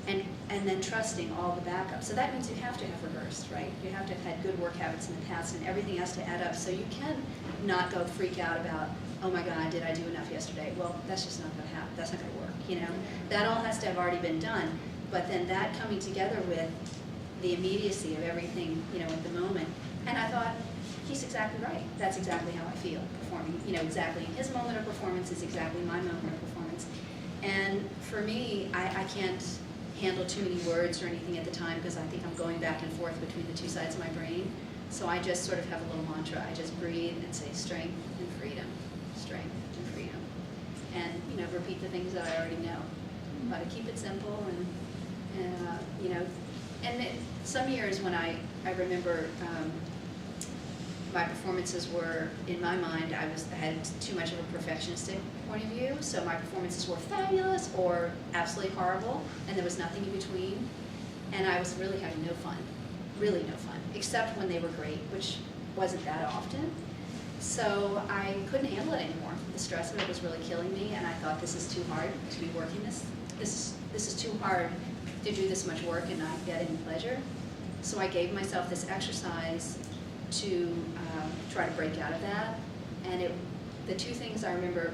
Speaker 3: and then trusting all the backup. So that means you have to have rehearsed, right? You have to have had good work habits in the past, and everything has to add up. So you can not go freak out about, oh my God, did I do enough yesterday? Well, that's just not going to happen. That's not going to work, you know? That all has to have already been done. But then that coming together with the immediacy of everything, you know, at the moment. And I thought, he's exactly right. That's exactly how I feel performing. You know, exactly his moment of performance is exactly my moment of performance. And for me, I can't handle too many words or anything at the time because I think I'm going back and forth between the two sides of my brain. So I just sort of have a little mantra. I just breathe and say strength and freedom, strength and freedom. And, you know, repeat the things that I already know. But I keep it simple and you know, and some years when I remember my performances were, in my mind, I had too much of a perfectionistic point of view, so my performances were fabulous or absolutely horrible, and there was nothing in between, and I was really having no fun, really no fun, except when they were great, which wasn't that often. So I couldn't handle it anymore. The stress of it was really killing me, and I thought, this is too hard to be working this. This is too hard to do this much work and not get any pleasure. So I gave myself this exercise to try to break out of that. And the two things I remember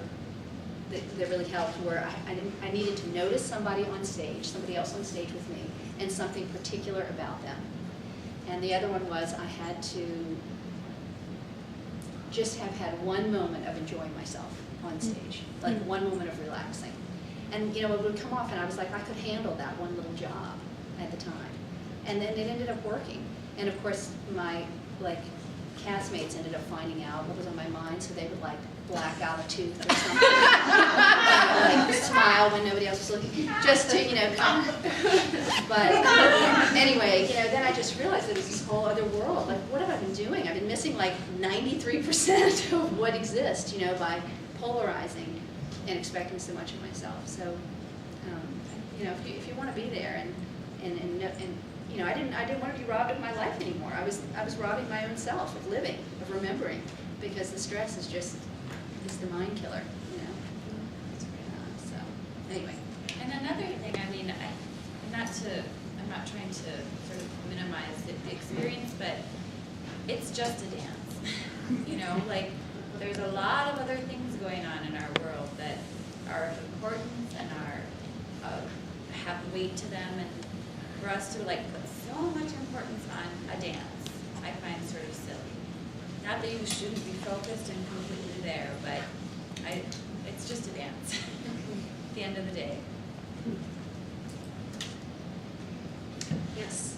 Speaker 3: that really helped were I needed to notice somebody on stage, somebody else on stage with me, and something particular about them. And the other one was I had to just have had one moment of enjoying myself on stage, like one moment of relaxing. And you know, it would come off and I was like, I could handle that one little job at the time. And then it ended up working. And of course, my castmates ended up finding out what was on my mind, so they would like black out a tooth or something. Like smile when nobody else was looking, just to, you know, but anyway, you know, then I just realized that it was this whole other world. Like, what have I been doing? I've been missing like 93% of what exists, you know, by polarizing and expecting so much of myself. So, you know, if you want to be there and you know, I didn't want to be robbed of my life anymore. I was robbing my own self of living, of remembering, because the stress is just the mind killer, you know. So anyway.
Speaker 5: And another thing, I mean, I'm not trying to sort of minimize the experience, but it's just a dance. You know, like there's a lot of other things going on in our world that are of importance and have weight to them, and for us to like put so much importance on a dance, I find sort of silly. Not that you shouldn't be focused and completely there, but it's just a dance at the end of the day.
Speaker 4: Yes.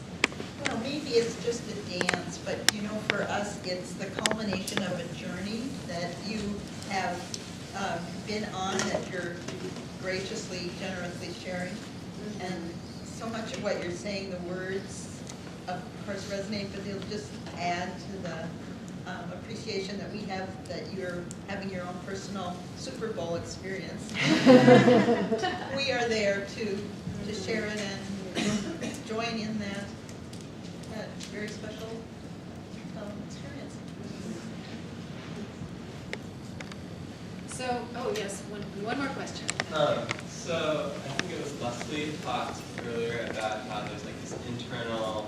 Speaker 10: Well, maybe it's just a dance, but you know, for us, it's the culmination of a journey that you have been on, that you're graciously, generously sharing. And so much of what you're saying, the words, of course, resonate, but they'll just add to the appreciation that we have that you're having your own personal Super Bowl experience. We are there to share it and join in that very special experience.
Speaker 2: So, oh yes, one more question.
Speaker 11: So I think it was Leslie talked earlier about how there's like this internal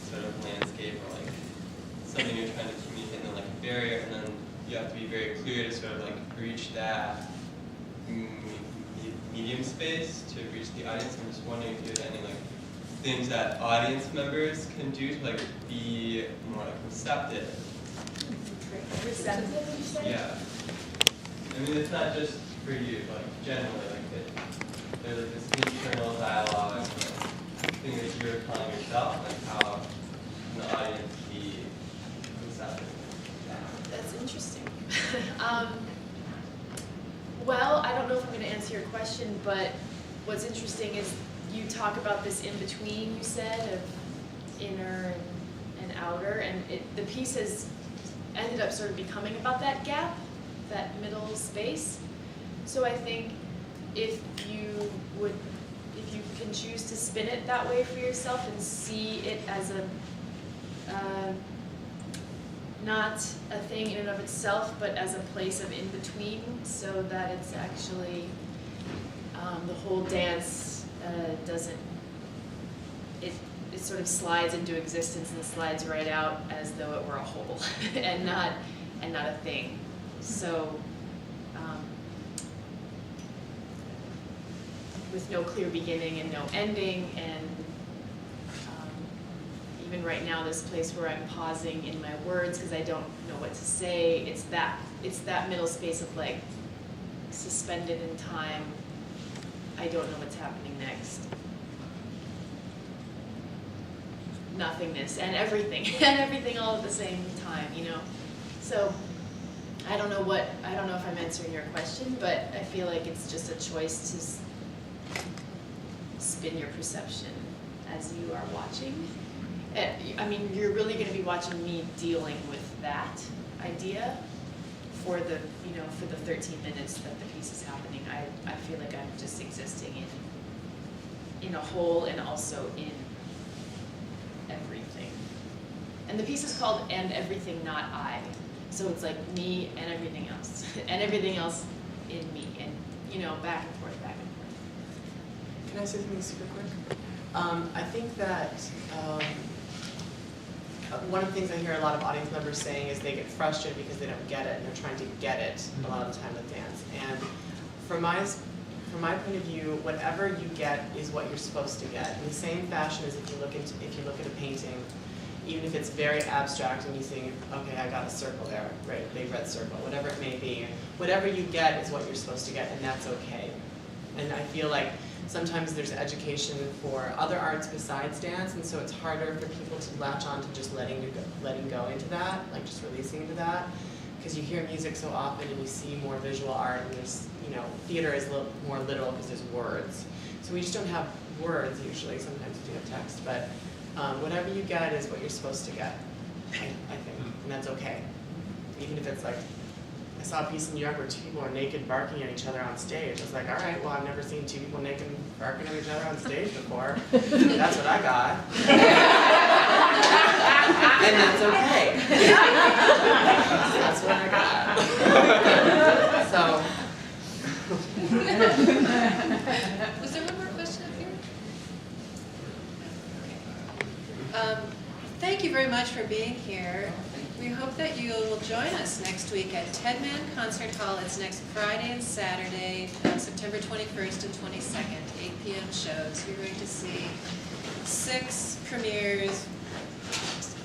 Speaker 11: sort of landscape or like something you're trying to communicate and then like a barrier, and then you have to be very clear to sort of like reach that medium space to reach the audience. I'm just wondering if you have any like things that audience members can do to like be more like receptive.
Speaker 4: Receptive, you say?
Speaker 11: Yeah. I mean, it's not just for you, like generally, like there's like this internal dialogue, like, thing that you're telling yourself, like how can the audience be receptive?
Speaker 4: That's interesting. Well, I don't know if I'm going to answer your question, but what's interesting is you talk about this in between, you said, of inner and outer, and the piece has ended up sort of becoming about that gap, that middle space. So I think if you can choose to spin it that way for yourself and see it as not a thing in and of itself, but as a place of in-between, so that it's actually, the whole dance doesn't, it sort of slides into existence and slides right out as though it were a whole and not a thing. So, with no clear beginning and no ending, and even right now, this place where I'm pausing in my words because I don't know what to say, it's that middle space of like suspended in time. I don't know what's happening next. Nothingness and everything all at the same time, you know. So I don't know if I'm answering your question, but I feel like it's just a choice to spin your perception as you are watching. I mean, you're really going to be watching me dealing with that idea for the 13 minutes that the piece is happening. I feel like I'm just existing in a whole and also in everything. And the piece is called "And Everything Not I." So it's like me and everything else, and everything else in me, and back and forth, back and forth.
Speaker 6: Can I say something super quick? I think that one of the things I hear a lot of audience members saying is they get frustrated because they don't get it, and they're trying to get it a lot of the time with dance. And from my point of view, whatever you get is what you're supposed to get. In the same fashion as if you look at a painting, even if it's very abstract and you think, okay, I got a circle there, right, big red circle, whatever it may be, whatever you get is what you're supposed to get, and that's okay. And I feel like sometimes there's education for other arts besides dance, and so it's harder for people to latch on to just letting go into that, like just releasing into that, because you hear music so often and you see more visual art, and there's, theater is a little more literal because there's words. So we just don't have words usually. Sometimes we do have text, but whatever you get is what you're supposed to get, I think, and that's okay. Even if it's like, I saw a piece in New York where two people were naked barking at each other on stage. I was like, all right, well, I've never seen two people naked barking at each other on stage before. That's what I got. And that's okay. That's what I got. So.
Speaker 2: Was there one more question up here? Thank you very much for being here. We hope that you will join us next week at Ted Mann Concert Hall. It's next Friday and Saturday, September 21st and 22nd, 8 p.m. shows. You're going to see 6 premieres,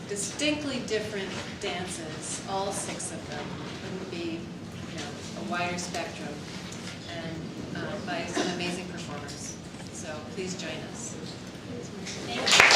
Speaker 2: distinctly different dances, all 6 of them. It would be a wider spectrum, and by some amazing performers. So please join us. Thank you.